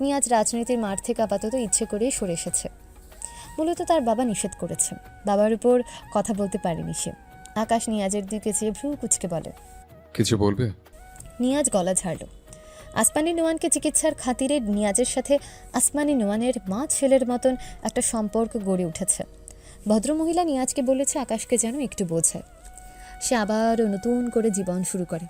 নিয়াজ রাজনীতির মাঠ থেকে আপাতত ইচ্ছে করেই সরে এসেছে। মূলত তার বাবা নিষেধ করেছে। বাবার উপর কথা বলতে পারেনি সে। আকাশ নিয়াজের দিকে চেয়ে ভ্রু কুচকে বলে, কিছু বলবে? নিয়াজ গলা ঝাড়ল। আসমানি নোয়ানকে চিকিৎসার খাতিরে নিয়াজের সাথে আসমানি নোয়ানের মা ছেলের মতন একটা সম্পর্ক গড়ে উঠেছে। ভদ্রমহিলা নিয়াজকে বলেছে আকাশকে যেন একটু বোঝায়। সে আবারও নতুন করে জীবন শুরু করে।